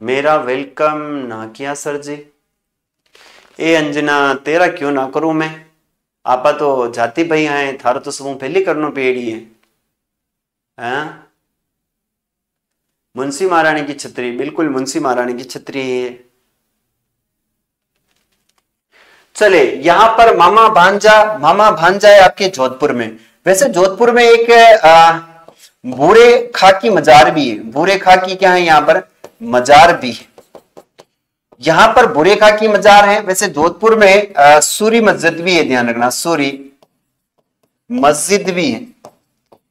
मेरा वेलकम ना किया सर जी। ए अंजना तेरा क्यों ना करूं मैं? आपा तो जाति भाई हैं, थारो तो समूह पहले करनो पेड़ी है। मुंशी महारानी की छतरी, बिल्कुल मुंशी महारानी की छतरी है। चले यहां पर मामा भांजा है आपके जोधपुर में। वैसे जोधपुर में एक भूरे खाकी मजार भी है। भूरे खाकी क्या है? यहां पर मजार भी है। यहां पर भूरे खाकी मजार है। वैसे जोधपुर में सूरी मस्जिद भी है, ध्यान रखना, सूरी मस्जिद भी है।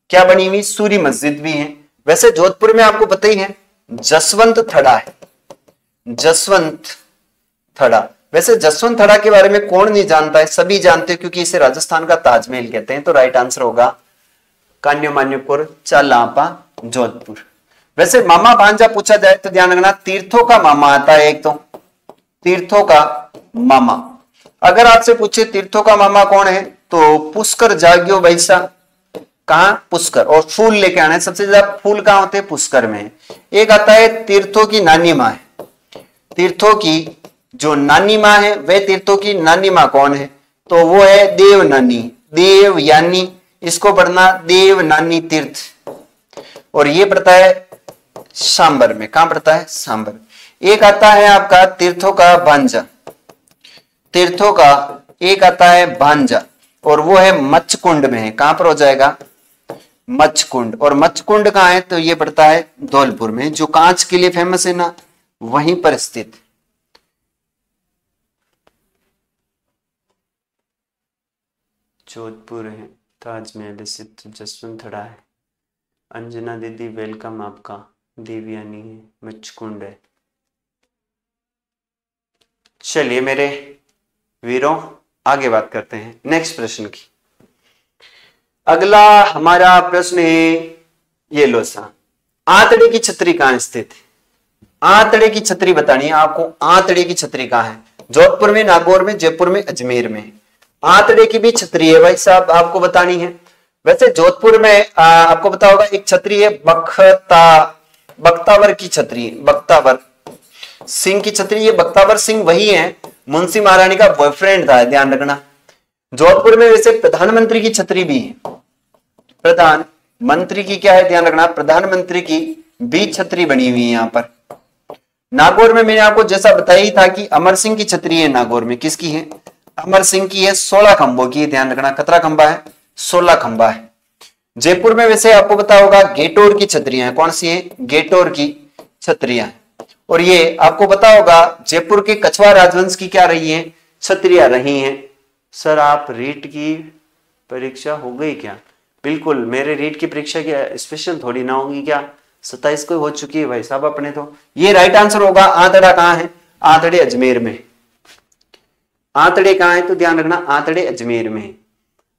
क्या बनी हुई? सूरी मस्जिद भी है। वैसे जोधपुर में आपको पता ही है जसवंत थड़ा है, जसवंत थड़ा। वैसे जसवंत थड़ा के बारे में कौन नहीं जानता है? सभी जानते हैं, क्योंकि इसे राजस्थान का ताजमहल कहते हैं। तो राइट आंसर होगा कान्यमान्यपुर, चालापा, जोधपुर। वैसे मामा भांजा पूछा जाए तो ध्यान रखना तीर्थों का मामा आता है। एक तो तीर्थों का मामा, अगर आपसे पूछे तीर्थों का मामा कौन है तो पुष्कर जाग्यो वैसा। कहा? पुष्कर। और फूल लेके आना है। सबसे ज्यादा फूल कहां होते हैं? पुष्कर में। एक आता है तीर्थों की नानी मां है। तीर्थों की जो नानी मां है, वह तीर्थों की नानी मां कौन है? तो वो है देव नानी। देव यानी इसको पढ़ना देव नानी तीर्थ, और ये पड़ता है सांबर में। कहां पड़ता है? सांबर। एक आता है आपका तीर्थों का भांजा, तीर्थों का एक आता है भांजा, और वो है मच्छकुंड में है। कहां पर हो जाएगा? मच्छकुंड। और मच्छकुंड कहां है? तो ये पड़ता है धौलपुर में, जो कांच के लिए फेमस है ना, वहीं पर स्थित। जोधपुर है, ताजमहल स्थित जसवंत थड़ा है। अंजना दीदी वेलकम आपका। देवयानी है, मच्छकुंड है। चलिए मेरे वीरों आगे बात करते हैं नेक्स्ट प्रश्न की। अगला हमारा प्रश्न है, ये लो सा, आंतड़े की छतरी कहां स्थित है? आंतड़े की छतरी बतानी है आपको। आंतड़े की छतरी कहां है? जोधपुर में, नागौर में, जयपुर में, अजमेर में। आंतड़े की भी छतरी है भाई साहब, आपको बतानी है। वैसे जोधपुर में आपको पता होगा एक छतरी है बख्तावर की छतरी, बख्तावर सिंह की छतरी। ये बख्तावर सिंह वही है, मुंशी महारानी का बॉयफ्रेंड था, ध्यान रखना। जोधपुर में वैसे प्रधानमंत्री की छतरी भी है। प्रधानमंत्री की क्या है? ध्यान रखना, प्रधानमंत्री की भी छतरी बनी हुई है यहां पर। नागौर में मैंने आपको जैसा बताया था कि अमर सिंह की छतरी है। नागौर में किसकी है? अमर सिंह की है, 16 खंभों की। ध्यान रखना, कितना खंभा है? 16 खंभा है। जयपुर में वैसे आपको पता होगा गेटोर की छतरियां हैं। कौन सी है? गेटोर की छतरियां। और ये आपको पता होगा जयपुर के कछवा राजवंश की क्या रही है? छतरियां रही हैं। सर आप रीट की परीक्षा हो गई क्या? बिल्कुल, मेरे रीट की परीक्षा की स्पेशल थोड़ी ना होगी क्या? 27 को हो चुकी है भाई साहब अपने तो। ये राइट आंसर होगा। आंतड़ा कहां है? आंतड़े अजमेर में। आंतड़े कहां है? तो ध्यान रखना आंतड़े अजमेर में।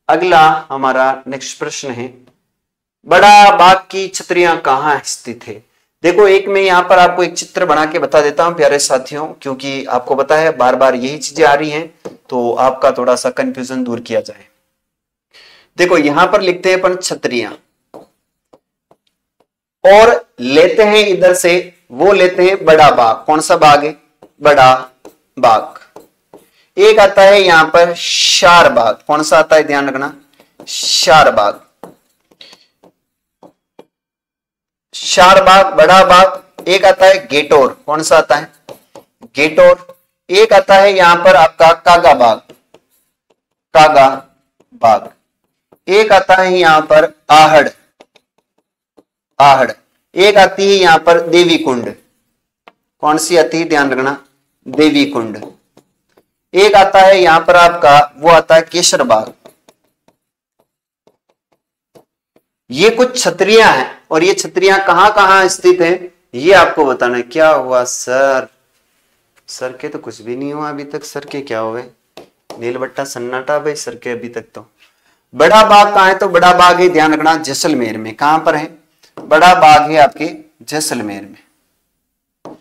अगला हमारा नेक्स्ट प्रश्न है, बड़ा बाग की छतरियां कहां स्थित है? देखो एक मैं यहां पर आपको एक चित्र बना के बता देता हूं प्यारे साथियों, क्योंकि आपको पता है बार बार यही चीजें आ रही हैं, तो आपका थोड़ा सा कंफ्यूजन दूर किया जाए। देखो यहां पर लिखते हैं अपन छतरियां, और लेते हैं इधर से, वो लेते हैं बड़ा बाग। कौन सा बाग है? बड़ा बाग। एक आता है यहां पर शार बाग। कौन सा आता है? ध्यान रखना, शार बाग। शार बाग, बड़ा बाग। एक आता है गेटोर। कौन सा आता है? गेटोर। एक आता है यहां पर आपका कागा बाग, कागा बाग। एक आता है यहां पर आहड़, आहड़। एक आती है यहां पर देवी कुंड। कौन सी आती है? ध्यान रखना, देवी कुंड। एक आता है यहां पर आपका, वो आता है केसर बाग। ये कुछ छतरियां हैं, और ये छतरियां कहां कहां स्थित हैं ये आपको बताना है। क्या हुआ सर? सर के तो कुछ भी नहीं हुआ अभी तक। सर के क्या हुए? नीलबट्टा सन्नाटा भाई, सर के अभी तक तो। बड़ा बाग कहाँ है? तो बड़ा बाग है, ध्यान रखना, जैसलमेर में। कहां पर है? बड़ा बाग है आपके जैसलमेर में।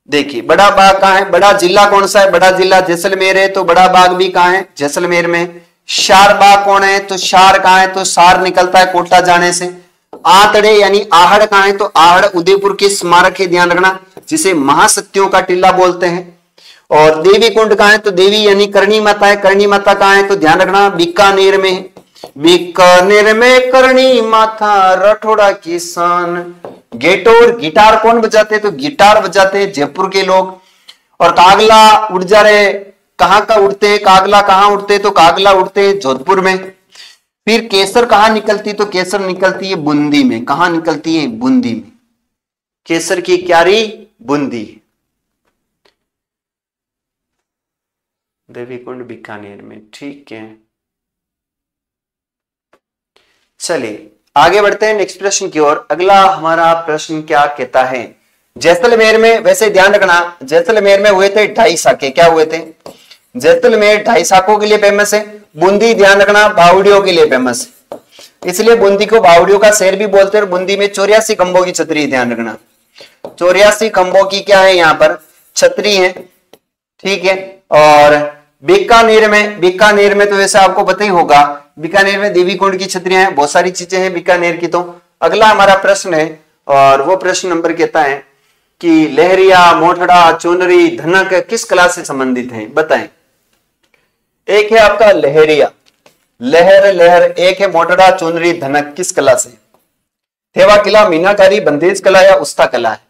देखिए बड़ा बाग कहाँ है? बड़ा जिला कौन सा है? बड़ा जिला जैसलमेर है, तो बड़ा बाग भी कहाँ है? जैसलमेर में। शार बाग कौन है? तो शार कहाँ है? तो शार निकलता है कोटा जाने से। आतड़े यानी आहड़ कहाँ है? तो आहड़ उदयपुर के स्मारक है, ध्यान रखना, जिसे महासत्यों का टीला बोलते हैं। और देवी कुंड कहाँ है? तो देवी यानी करणी माता है। करणी माता कहाँ है? तो ध्यान रखना बीकानेर में है। बीकानेर में करणी माता रठौड़ा की शान। गेटोर गिटार कौन बजाते? तो गिटार बजाते जयपुर के लोग। और कागला उड़ जा रहे, कहां का उड़ते हैं? कागला कहां उड़ते? तो कागला उड़ते हैं जोधपुर में। फिर केसर कहां निकलती? तो केसर निकलती है बूंदी में। कहां निकलती है? बूंदी में। केसर की क्यारी बूंदी। देवी कुंड बीकानेर में, ठीक है। चलिए आगे बढ़ते हैं नेक्स्ट प्रश्न की ओर। अगला हमारा प्रश्न क्या कहता है? जैसलमेर में, वैसे ध्यान रखना, जैसलमेर में हुए थे 2.5 साके। क्या हुए थे? जैसलमेर 2.5 साकों के लिए फेमस है। बूंदी ध्यान रखना बावड़ियों के लिए फेमस है, इसलिए बूंदी को बावड़ियों का शहर भी बोलते हैं। और बूंदी में 84 खंभों की छतरी, ध्यान रखना 84 खंभों की क्या है यहाँ पर? छतरी है, ठीक है। और बीकानेर में तो वैसे आपको पता ही होगा, बीकानेर में देवी कुंड की छतरियां हैं, बहुत सारी चीजें हैं बीकानेर की। तो अगला हमारा प्रश्न है, और वो प्रश्न नंबर कहता है कि लहरिया, मोठड़ा, चुनरी, धनक किस कला से संबंधित हैं? बताएं। एक है आपका लहरिया, लहर, एक है मोठड़ा, चुनरी, धनक, किस कला से? थेवा किला, मीनाकारी, बंदेज कला या उस्ता कला है?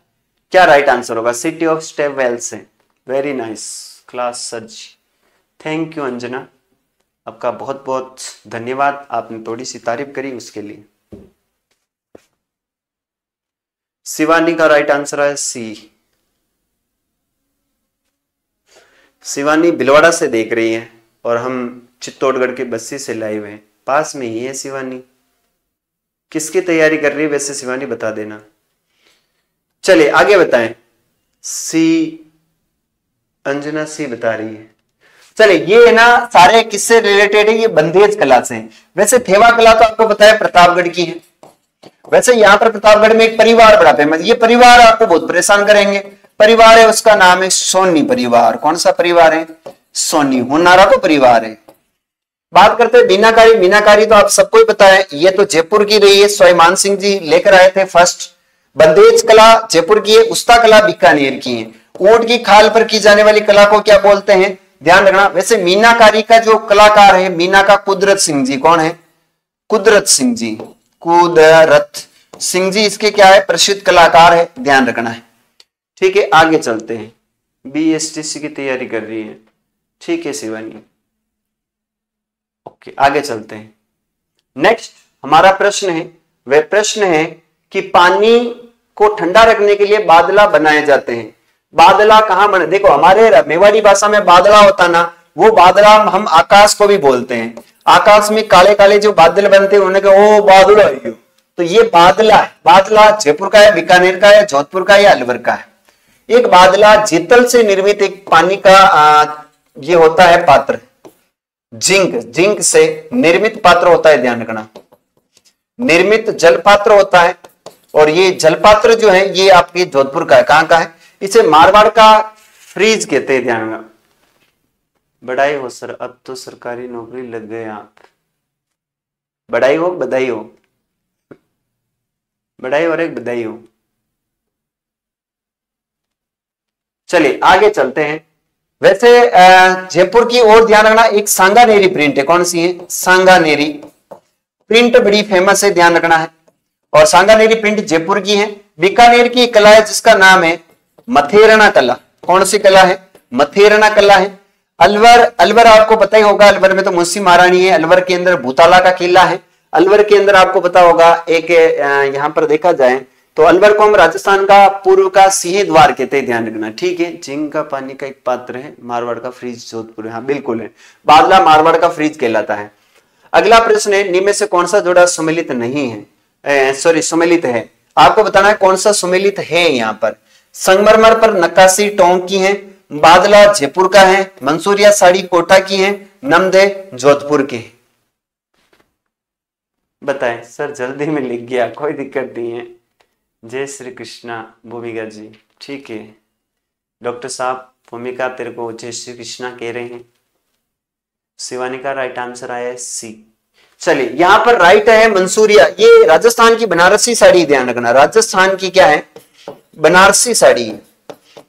क्या राइट आंसर होगा? सिटी ऑफ स्टेप वेल से। Very nice class sir ji, thank you Anjana, आपका बहुत बहुत धन्यवाद, आपने थोड़ी सी तारीफ करी उसके लिए। शिवानी का राइट आंसर है सी। शिवानी भिलवाड़ा से देख रही है और हम चित्तौड़गढ़ के बस्सी से लाइव हैं, पास में ही है शिवानी। किसकी तैयारी कर रही है वैसे शिवानी बता देना। चलिए आगे बताएं। सी, अंजना सी बता रही है। चलिए ये है ना सारे किससे रिलेटेड है? ये बंदेज कला से। वैसे थेवा कला तो आपको पता है प्रतापगढ़ की है। वैसे यहाँ पर प्रतापगढ़ में एक परिवार बड़ा फेमस, ये परिवार आपको बहुत परेशान करेंगे। परिवार है उसका नाम है सोनी परिवार। कौन सा परिवार है? सोनी, हुन्नारा को परिवार है। बात करते हैं मीनाकारी। मीनाकारी तो आप सबको ही पता है, ये तो जयपुर की रही है, स्वाभिमान सिंह जी लेकर आए थे फर्स्ट। बंदेज कला जयपुर की है, उस्ता कला बीकानेर की है। ऊंट की खाल पर की जाने वाली कला को क्या बोलते हैं? ध्यान रखना। वैसे मीनाकारी का जो कलाकार है, मीना का कुदरत सिंह जी। कौन है? कुदरत सिंह जी, कुदरत सिंह जी इसके क्या है? प्रसिद्ध कलाकार है, ध्यान रखना है। ठीक है आगे चलते हैं। BSTC की तैयारी कर रही है, ठीक है शिवानी, ओके आगे चलते हैं। नेक्स्ट हमारा प्रश्न है, वह प्रश्न है कि पानी को ठंडा रखने के लिए बादला बनाए जाते हैं। बादला कहां बने? देखो हमारे मेवाड़ी भाषा में बादला होता ना, वो बादला हम आकाश को भी बोलते हैं। आकाश में काले काले जो बादल बनते हैं उन्हें ओ बादल आइयो, तो ये बादला है। बादला जयपुर का है, बीकानेर का है, जोधपुर का है या अलवर का है? एक बादला जीतल से निर्मित एक पानी का ये होता है पात्र, जिंक से निर्मित पात्र होता है, ध्यान रखना निर्मित जल पात्र होता है। और ये जल पात्र जो है ये आपके जोधपुर का है। कहां का है? इसे मारवाड़ का फ्रीज कहते हैं, ध्यान रखना। बधाई हो सर, अब तो सरकारी नौकरी लग गए आप। बधाई हो, बधाई हो, बधाई और एक बधाई हो। चलिए आगे चलते हैं। वैसे जयपुर की ओर ध्यान रखना, एक सांगानेरी प्रिंट है। कौन सी है? सांगानेरी प्रिंट बड़ी फेमस है, ध्यान रखना है। और सांगानेरी प्रिंट जयपुर की है। बीकानेर की कला है जिसका नाम है मथेरना कला। कौन सी कला है? मथेरना कला है। अलवर आपको पता ही होगा, अलवर में तो मुंशी महारानी है। अलवर के अंदर भूताला का किला है। अलवर के अंदर आपको पता होगा एक यहां पर देखा जाए तो अलवर को हम राजस्थान का पूर्व का सिंह द्वार कहते हैं, ध्यान रखना, ठीक है। जिंक का पानी का एक पात्र है, मारवाड़ का फ्रिज जोधपुर है, हाँ बिल्कुल है। बादला मारवाड़ का फ्रिज कहलाता है। अगला प्रश्न है, निम्न में से कौन सा जोड़ा सुमेलित नहीं है? सुमेलित है। आपको बताना है कौन सा सुमेलित है। यहाँ पर संगमरमर पर नक्काशी टोंक की है, बादला जयपुर का है, मंसूरिया साड़ी कोटा की है, नमदे जोधपुर के। बताएं सर, जल्दी में लिख गया, कोई दिक्कत नहीं है। जय श्री कृष्णा भूमिका जी, ठीक है। डॉक्टर साहब भूमिका तेरे को जय श्री कृष्णा कह रहे हैं। शिवानी का राइट आंसर आया है सी। चलिए यहां पर राइट है मंसूरिया, ये राजस्थान की बनारसी साड़ी, ध्यान रखना राजस्थान की क्या है, बनारसी साड़ी है।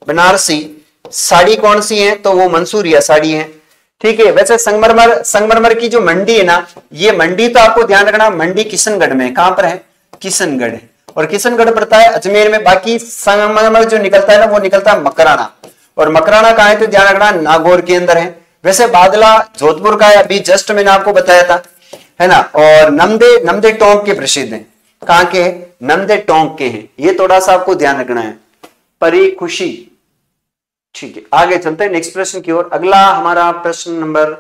बनारसी साड़ी कौन सी है, तो वो मंसूरिया साड़ी है, ठीक है। वैसे संगमरमर की जो मंडी है ना, ये मंडी तो आपको ध्यान रखना मंडी किशनगढ़ में, कहां पर है, किशनगढ़, और किशनगढ़ पड़ता है अजमेर में। बाकी संगमरमर जो निकलता है ना, वो निकलता है मकराना, और मकराना कहां है तो ध्यान रखना नागौर के अंदर है। वैसे बादला जोधपुर का है, अभी जस्ट मैंने आपको बताया था, है ना। और नमदे टोंक के प्रसिद्ध हैं, कहां के, नमदे टोंक के हैं, ये थोड़ा सा आपको ध्यान रखना है। परी खुशी, ठीक है। आगे चलते हैं नेक्स्ट प्रश्न की ओर। अगला हमारा प्रश्न नंबर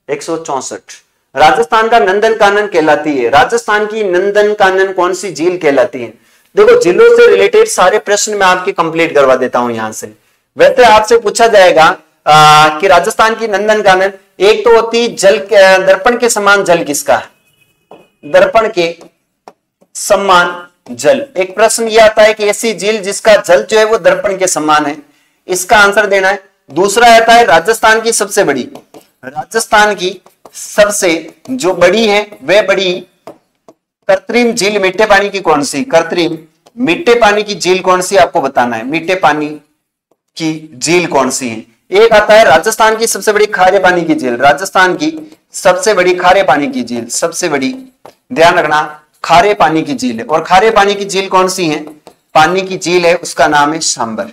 164, राजस्थान का नंदन कानन कहलाती है, राजस्थान की नंदन कानन कौन सी झील कहलाती है। देखो जिलों से रिलेटेड सारे प्रश्न मैं आपके कंप्लीट करवा देता हूं यहां से। वैसे आपसे पूछा जाएगा कि राजस्थान की नंदन कानन, एक तो होती जल, दर्पण के समान जल किसका है, दर्पण के समान जल। एक प्रश्न ये आता है कि ऐसी झील जिसका जल जो है वो दर्पण के समान है, इसका आंसर देना है। दूसरा आता है राजस्थान की सबसे बड़ी, राजस्थान की सबसे जो बड़ी है वह बड़ी कृत्रिम झील मीठे पानी की कौन सी, कृत्रिम मीठे पानी की झील कौन सी आपको बताना है, मीठे पानी की झील कौन सी है। एक आता है राजस्थान की सबसे बड़ी खारे पानी की झील, राजस्थान की सबसे बड़ी खारे पानी की झील, सबसे बड़ी, ध्यान रखना खारे पानी की झील है। और खारे पानी की झील कौन सी है, पानी की झील है, उसका नाम है सांबर,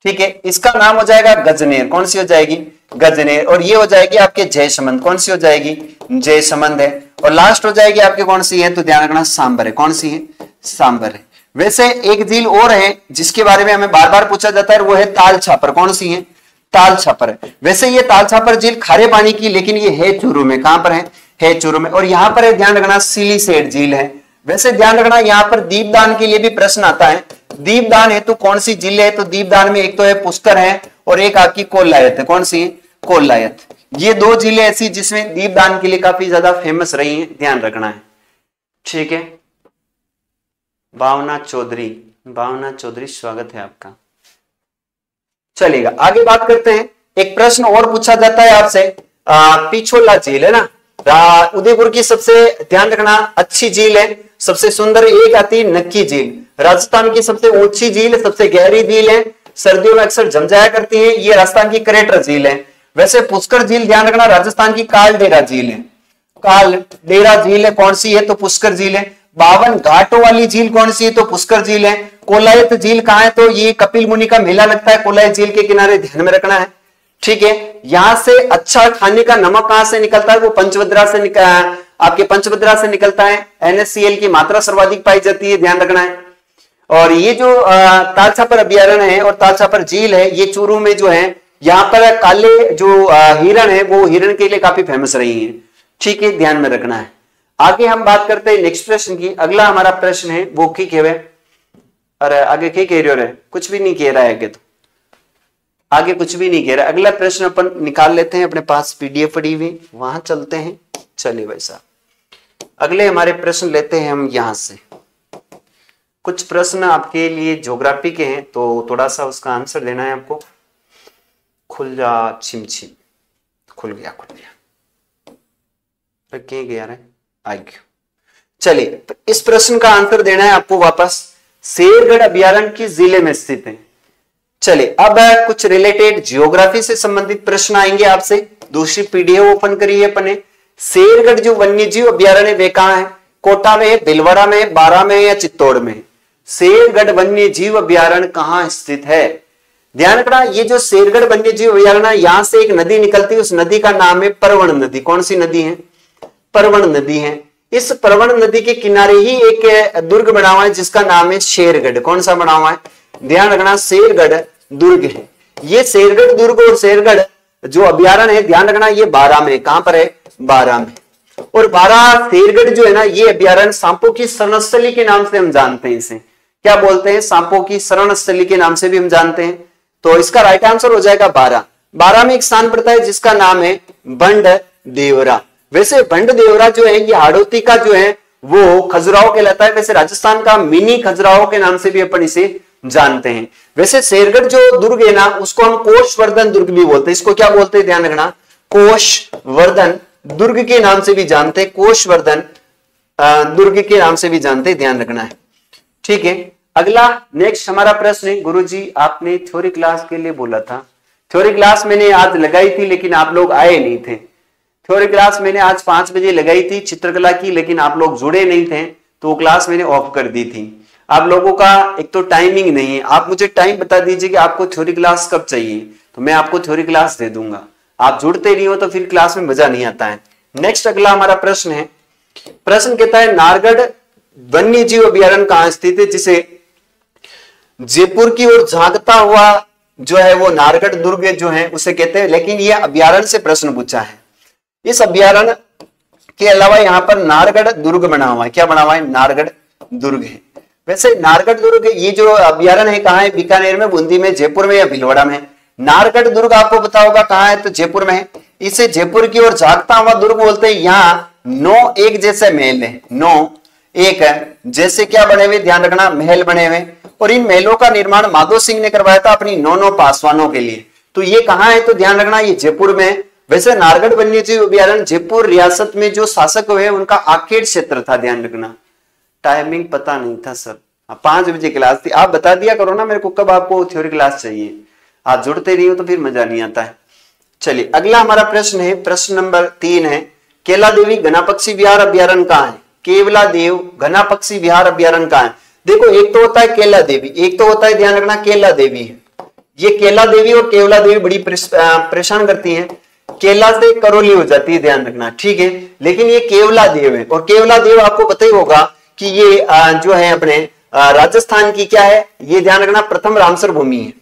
ठीक है। इसका नाम हो जाएगा गजनेर, कौन सी हो जाएगी, गजनेर। और ये हो जाएगी आपके जयसमंद, कौन सी हो जाएगी, जयसमंद है। और लास्ट हो जाएगी आपके कौन सी है, तो ध्यान रखना सांबर है, कौन सी है, सांबर है। वैसे एक झील और है जिसके बारे में हमें बार बार पूछा जाता है, वो है ताल छापर, कौन सी है, ताल छापर है। वैसे ये ताल छापर झील खारे पानी की, लेकिन ये है चूरू में, कहां पर है चूरू में। और यहां पर है ध्यान रखना सिलीसेट झील है। वैसे ध्यान रखना यहां पर दीपदान के लिए भी प्रश्न आता है, दीपदान हेतु कौन सी झील है, तो दीपदान में एक तो है पुष्कर है और एक आपकी कोल्लायत है, कौन सी है, कोल्लायत। ये दो झीलें ऐसी जिसमें दीपदान के लिए काफी ज्यादा फेमस रही हैं, ध्यान रखना है, ठीक है। भावना चौधरी स्वागत है आपका। चलेगा आगे बात करते हैं। एक प्रश्न और पूछा जाता है आपसे, पिछोला झील है ना, उदयपुर की सबसे ध्यान रखना अच्छी झील है, सबसे सुंदर एक आती है नक्की झील, राजस्थान की सबसे ऊंची झील, सबसे गहरी झील है, सर्दियों में अक्सर जम जाया करती है, ये राजस्थान की करेटर झील है। वैसे पुष्कर झील ध्यान रखना राजस्थान की कालडेरा झील है, कालडेरा झील है, कौन सी है, तो पुष्कर झील है। 52 घाटों वाली झील कौन सी है, तो पुष्कर झील है। कोलायत झील कहां है, तो ये कपिल मुनि का मेला लगता है कोलायत झील के किनारे, ध्यान में रखना है, ठीक है। यहां से अच्छा खाने का नमक कहां से निकलता है, वो पंचभद्रा से आपके पंचभद्रा से निकलता है, NaCl की मात्रा सर्वाधिक पाई जाती है, ध्यान रखना है। और ये जो ताल छापर अभ्यारण्य है और ताल छापर झील है, ये चूरू में जो है, यहाँ पर काले जो हिरण है वो हिरण के लिए काफी फेमस रही है, ठीक है, ध्यान में रखना है। आगे हम बात करते हैं नेक्स्ट प्रश्न की। अगला हमारा प्रश्न है वो की कहे, अरे आगे क्या कह रहे हो, कुछ भी नहीं कह रहा है आगे, तो आगे कुछ भी नहीं कह रहा। अगला प्रश्न अपन निकाल लेते हैं, अपने पास PDF पड़ी हुई, वहां चलते हैं। चलिए भाई साहब अगले हमारे प्रश्न लेते हैं हम यहां से। कुछ प्रश्न आपके लिए ज्योग्राफी के हैं, तो थोड़ा सा उसका आंसर देना है आपको। खुल जा छिमछिम, खुल गया क्या गया रे, आ गया। चलिए तो इस प्रश्न का आंसर देना है आपको वापस। शेरगढ़ अभ्यारण्य किस जिले में स्थित है। चलिए अब कुछ रिलेटेड जियोग्राफी से संबंधित प्रश्न आएंगे आपसे। दूसरी PDF ओपन करिए अपने। शेरगढ़ जो वन्यजीव अभ्यारण्य वे कहां है, कोटा में है, भीलवाड़ा में है, बारां में है या चित्तौड़ में। शेरगढ़ वन्यजीव अभ्यारण्य कहां स्थित है, ध्यान रखना। ये जो शेरगढ़ वन्यजीव अभ्यारण्य, यहां से एक नदी निकलती है, उस नदी का नाम है परवण नदी। कौन सी नदी है, परवण नदी है। इस परवण नदी के किनारे ही एक दुर्ग बना हुआ है जिसका नाम है शेरगढ़। कौन सा बना हुआ है, ध्यान रखना, शेरगढ़ दुर्ग है। ये शेरगढ़ दुर्ग और शेरगढ़ जो अभ्यारण्य है, ध्यान रखना, ये बारां में, कहां पर है, बारां में। और बारां शेरगढ़ जो है ना, ये अभ्यारण्य सांपों की शरणस्थली के नाम से हम जानते हैं। इसे क्या बोलते हैं, सांपों की शरणस्थली के नाम से भी हम जानते हैं। तो इसका राइट आंसर हो जाएगा 12। 12 में एक स्थान पड़ता है जिसका नाम है बंड देवरा। वैसे बंड देवरा जो है ये हाड़ौती का जो है वो खजुराहो कहलाता है। वैसे राजस्थान का मिनी खजुराहो के नाम से भी अपन इसे जानते हैं। वैसे शेरगढ़ जो दुर्ग है ना उसको हम कोषवर्धन दुर्ग भी बोलते हैं। इसको क्या बोलते हैं ध्यान रखना, कोषवर्धन दुर्ग के नाम से भी जानते हैं, कोषवर्धन दुर्ग के नाम से भी जानते हैं, ध्यान रखना है। ठीक है, अगला नेक्स्ट हमारा प्रश्न है, गुरुजी आपने थ्योरी क्लास के लिए बोला था। थ्योरी क्लास मैंने आज लगाई थी लेकिन आप लोग आए नहीं थे। थ्योरी क्लास मैंने आज 5 बजे लगाई थी चित्रकला की, लेकिन आप लोग जुड़े नहीं थे तो वो क्लास मैंने ऑफ कर दी थी। आप लोगों का एक तो टाइमिंग नहीं है, आप मुझे टाइम बता दीजिए कि आपको थ्योरी क्लास कब चाहिए तो मैं आपको थ्योरी क्लास दे दूंगा। आप जुड़ते नहीं हो तो फिर क्लास में मजा नहीं आता है। नेक्स्ट अगला हमारा प्रश्न है, प्रश्न कहता है नारगढ़ वन्य जीव अभ्यारण्य कहां स्थित है, जिसे जयपुर की ओर झांकता हुआ जो है वो नारगढ़ दुर्ग जो है उसे कहते हैं। लेकिन ये अभ्यारण्य से प्रश्न पूछा है। इस अभ्यारण्य के अलावा यहाँ पर नारगढ़ दुर्ग बना हुआ है। क्या बना हुआ है? नारगढ़ दुर्ग है। वैसे नारगढ़ दुर्ग ये जो अभ्यारण्य है कहाँ है? बीकानेर में, बूंदी में, जयपुर में या भीलवाड़ा में। नारगढ़ दुर्ग आपको पता होगा कहाँ है, तो जयपुर में है। इसे जयपुर की ओर झांकता हुआ दुर्ग बोलते हैं। यहाँ 9 एक जैसे महल है, 9 एक है जैसे क्या बने हुए, ध्यान रखना, महल बने हुए। और इन महलों का निर्माण माधो सिंह ने करवाया था अपनी 9 पासवानों के लिए। तो ये कहाँ है? तो ध्यान रखना ये जयपुर में। वैसे नारगढ़ वन्यजीव अभ्यारण्य जयपुर रियासत में जो शासक हुए उनका आखेड़ क्षेत्र था, ध्यान रखना। टाइमिंग पता नहीं था सर, 5 बजे क्लास थी। आप बता दिया करो ना मेरे को कब आपको थ्योरी क्लास चाहिए। आप जुड़ते नहीं हो तो फिर मजा नहीं आता है। चलिए अगला हमारा प्रश्न है, प्रश्न नंबर 3 है, केला देवी घना पक्षी विहार अभ्यारण्य कहाँ है? केवला देव घना पक्षी विहार अभ्यारण्य कहाँ है? देखो एक तो होता है केला देवी, एक तो होता है ध्यान रखना केला देवी। ये केला देवी और केवला देवी बड़ी परेशान करती हैं। केला से करौली हो जाती है, ध्यान रखना, ठीक है। लेकिन ये केवला देव है और केवला देव आपको पता ही होगा कि ये जो है अपने राजस्थान की क्या है, ये ध्यान रखना प्रथम रामसर भूमि है।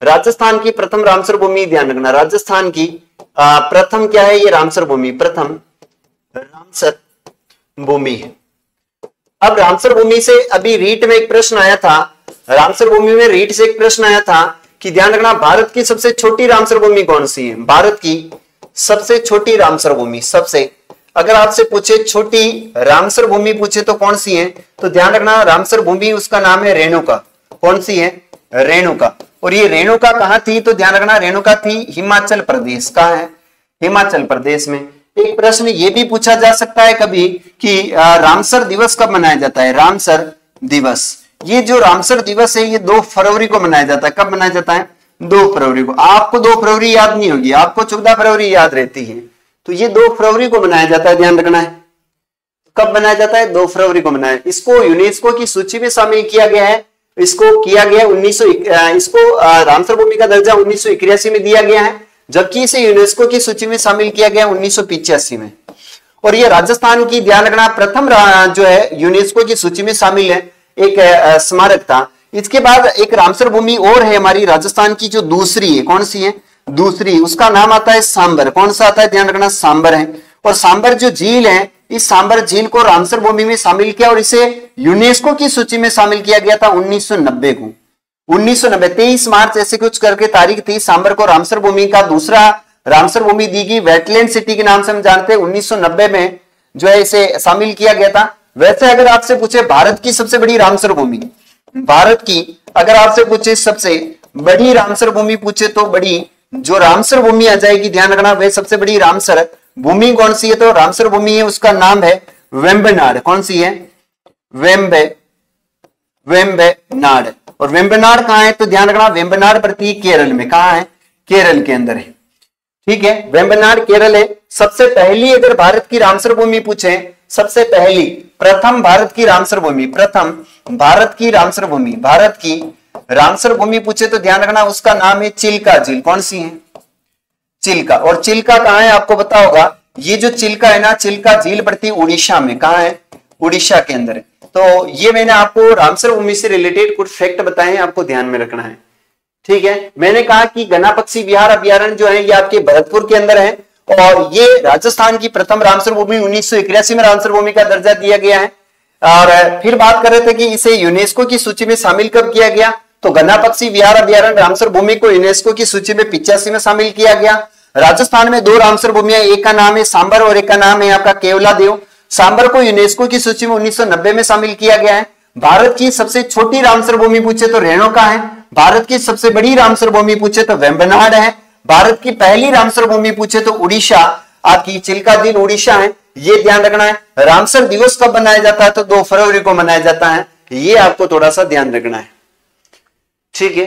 राजस्थान की प्रथम रामसर भूमि, ध्यान रखना, राजस्थान की प्रथम क्या है, ये रामसर भूमि, प्रथम रामसर भूमि है। अब रामसर भूमि से अभी रीट में एक प्रश्न आया था, रामसर भूमि में रीट से एक प्रश्न आया था कि ध्यान रखना भारत की सबसे छोटी रामसर भूमि कौन सी है? भारत की सबसे छोटी रामसर भूमि, सबसे, अगर आपसे पूछे छोटी रामसर भूमि पूछे तो कौन सी है, तो ध्यान रखना रामसर भूमि उसका नाम है रेणुका। कौन सी है? रेणुका। और ये रेणुका कहां थी? तो ध्यान रखना रेणुका थी हिमाचल प्रदेश। कहां है? हिमाचल प्रदेश में। एक प्रश्न ये भी पूछा जा सकता है कभी कि रामसर दिवस कब मनाया जाता है? रामसर दिवस, ये जो रामसर दिवस है ये 2 फरवरी को मनाया जाता है। कब मनाया जाता है? 2 फरवरी को। आपको 2 फरवरी याद नहीं होगी, आपको 14 फरवरी याद रहती है, तो ये 2 फरवरी को मनाया जाता है, ध्यान रखना है। कब मनाया जाता है? 2 फरवरी को मनाया। इसको यूनेस्को की सूची में शामिल किया गया है। इसको किया गया 1900, इसको रामसर भूमि का दर्जा 1981 में दिया गया है, जबकि इसे यूनेस्को की सूची में शामिल किया गया 1985 में। और ये राजस्थान की, ध्यान रखना, प्रथम जो है यूनेस्को की सूची में शामिल है एक स्मारक था। इसके बाद एक रामसर भूमि और है हमारी राजस्थान की जो दूसरी है, कौन सी है? दूसरी, उसका नाम आता है सांबर। कौन सा आता है? ध्यान रखना सांबर है। और सांबर जो झील है, इस सांबर झील को रामसर भूमि में शामिल किया और इसे यूनेस्को की सूची में शामिल किया गया था 1990 को। 1990 23 मार्च ऐसे कुछ करके तारीख थी। सांबर को रामसर भूमि का दूसरा रामसर भूमि दी गई, वेटलैंड सिटी के नाम से हम जानते हैं। 1990 में जो है इसे शामिल किया गया था। वैसे अगर आपसे पूछे भारत की सबसे बड़ी रामसर भूमि, भारत की अगर आपसे पूछे सबसे बड़ी रामसर भूमि पूछे तो बड़ी जो रामसर भूमि आ जाएगी, ध्यान रखना, वह सबसे बड़ी रामसर भूमि कौन सी है? तो रामसर भूमि है, उसका नाम है वेम्बनाड। कौन सी है? वेम्बनाड। और वेम्बनाड कहां है? तो ध्यान रखना वेम्बनाड प्रति केरल में। कहां है? केरल के अंदर है, ठीक है। वेम्बनाड केरल है। सबसे पहली अगर भारत की रामसर भूमि पूछे, सबसे पहली प्रथम भारत की रामसर भूमि, प्रथम भारत की रामसर भूमि, भारत की रामसर भूमि पूछे तो ध्यान रखना उसका नाम है चिल्का झील। कौन सी है? चिल्का। और चिल्का कहां है? आपको पता होगा ये जो चिल्का है ना, चिल्का झील पड़ती उड़ीसा में। कहां है? उड़ीसा के अंदर है। तो ये मैंने आपको रामसर भूमि से रिलेटेड कुछ फैक्ट बताए हैं, आपको ध्यान में रखना है, ठीक है। मैंने कहा कि घना पक्षी विहार अभ्यारण्य जो है ये आपके भरतपुर के अंदर है और ये राजस्थान की प्रथम रामसर भूमि 1981 में रामसर भूमि का दर्जा दिया गया है। और फिर बात कर रहे थे कि इसे यूनेस्को की सूची में शामिल कब किया गया, तो गन्ना पक्षी विहार अभ्यारण्य रामसर भूमि को यूनेस्को की सूची में 85 में शामिल किया गया। राजस्थान में 2 रामसर भूमियां, एक का नाम है सांबर और एक का नाम है आपका केवला देव। सांबर को यूनेस्को की सूची में 1990 में शामिल किया गया है। भारत की सबसे छोटी रामसर भूमि पूछे तो रेणुका है। भारत की सबसे बड़ी रामसर भूमि पूछे तो वेम्बनाड है। भारत की पहली रामसर भूमि पूछे तो उड़ीसा, आपकी चिल्का झील उड़ीसा है। ये ध्यान रखना है। रामसर दिवस कब मनाया जाता है? तो 2 फरवरी को मनाया जाता है। ये आपको थोड़ा सा ध्यान रखना है, ठीक है।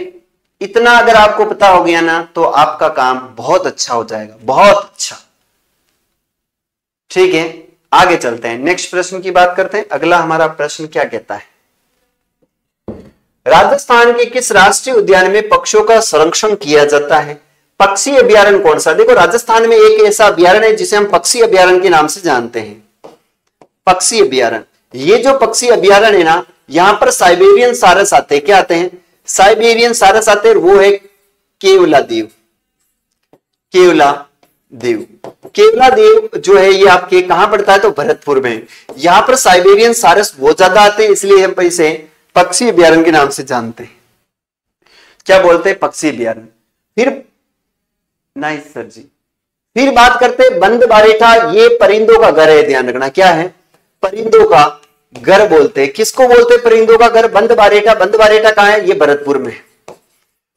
इतना अगर आपको पता हो गया ना तो आपका काम बहुत अच्छा हो जाएगा, बहुत अच्छा, ठीक है। आगे चलते हैं, नेक्स्ट प्रश्न की बात करते हैं। अगला हमारा प्रश्न क्या कहता है? राजस्थान के किस राष्ट्रीय उद्यान में पक्षियों का संरक्षण किया जाता है? पक्षी अभ्यारण्य कौन सा? देखो, राजस्थान में एक ऐसा अभ्यारण्य है जिसे हम पक्षी अभ्यारण्य के नाम से जानते हैं, पक्षी अभ्यारण्य। ये जो पक्षी अभ्यारण्य है ना, यहां पर साइबेरियन सारस आते हैं। क्या आते हैं? साइबेरियन सारस आते हैं। वो है केवला देव, केवला देव। केवला देव जो है ये आपके कहां पड़ता है? तो भरतपुर में। यहां पर साइबेरियन सारस बहुत ज्यादा आते हैं, इसलिए हम इसे पक्षी अभ्यारण्य के नाम से जानते हैं। क्या बोलते हैं? पक्षी अभ्यारण्य। फिर नाइस सर जी। फिर बात करते हैं बंद बारेठा। ये परिंदों का घर है, ध्यान रखना। क्या है? परिंदों का घर बोलते हैं। किसको बोलते हैं परिंदों का घर? बंद बारेठा। बंद बारेठा कहां है? ये भरतपुर में।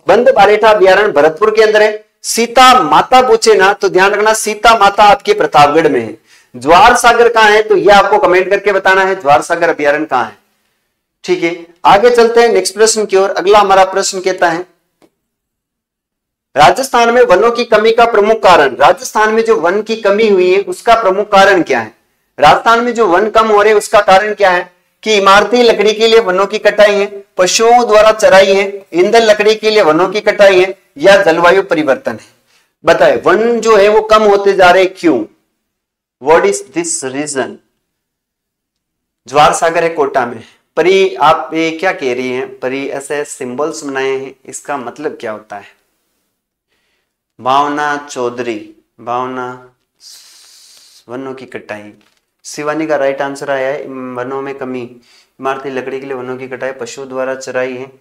बंद बारेठा अभ्यारण्य भरतपुर के अंदर है। सीता माता पूछे ना तो ध्यान रखना, सीता माता आपके प्रतापगढ़ में है। ज्वार सागर कहां है? तो यह आपको कमेंट करके बताना है, ज्वार सागर अभ्यारण्य कहां है, ठीक है। आगे चलते हैं नेक्स्ट प्रश्न की ओर। अगला हमारा प्रश्न कहता है, राजस्थान में वनों की कमी का प्रमुख कारण। राजस्थान में जो वन की कमी हुई है उसका प्रमुख कारण क्या है? राजस्थान में जो वन कम हो रहे हैं उसका कारण क्या है? कि इमारती लकड़ी के लिए वनों की कटाई है, पशुओं द्वारा चराई है, ईंधन लकड़ी के लिए वनों की कटाई है, या जलवायु परिवर्तन है? बताए, वन जो है वो कम होते जा रहे, क्यों? What is this reason? Jwar Sagar है कोटा में। परी आप ये क्या कह रही हैं? परी ऐसे सिंबल्स बनाए हैं, इसका मतलब क्या होता है? भावना चौधरी, भावना वनों की कटाई। शिवानी का राइट आंसर आया है, वनों में कमी, इमारती लकड़ी के लिए वनों की कटाई, पशु द्वारा चराई है,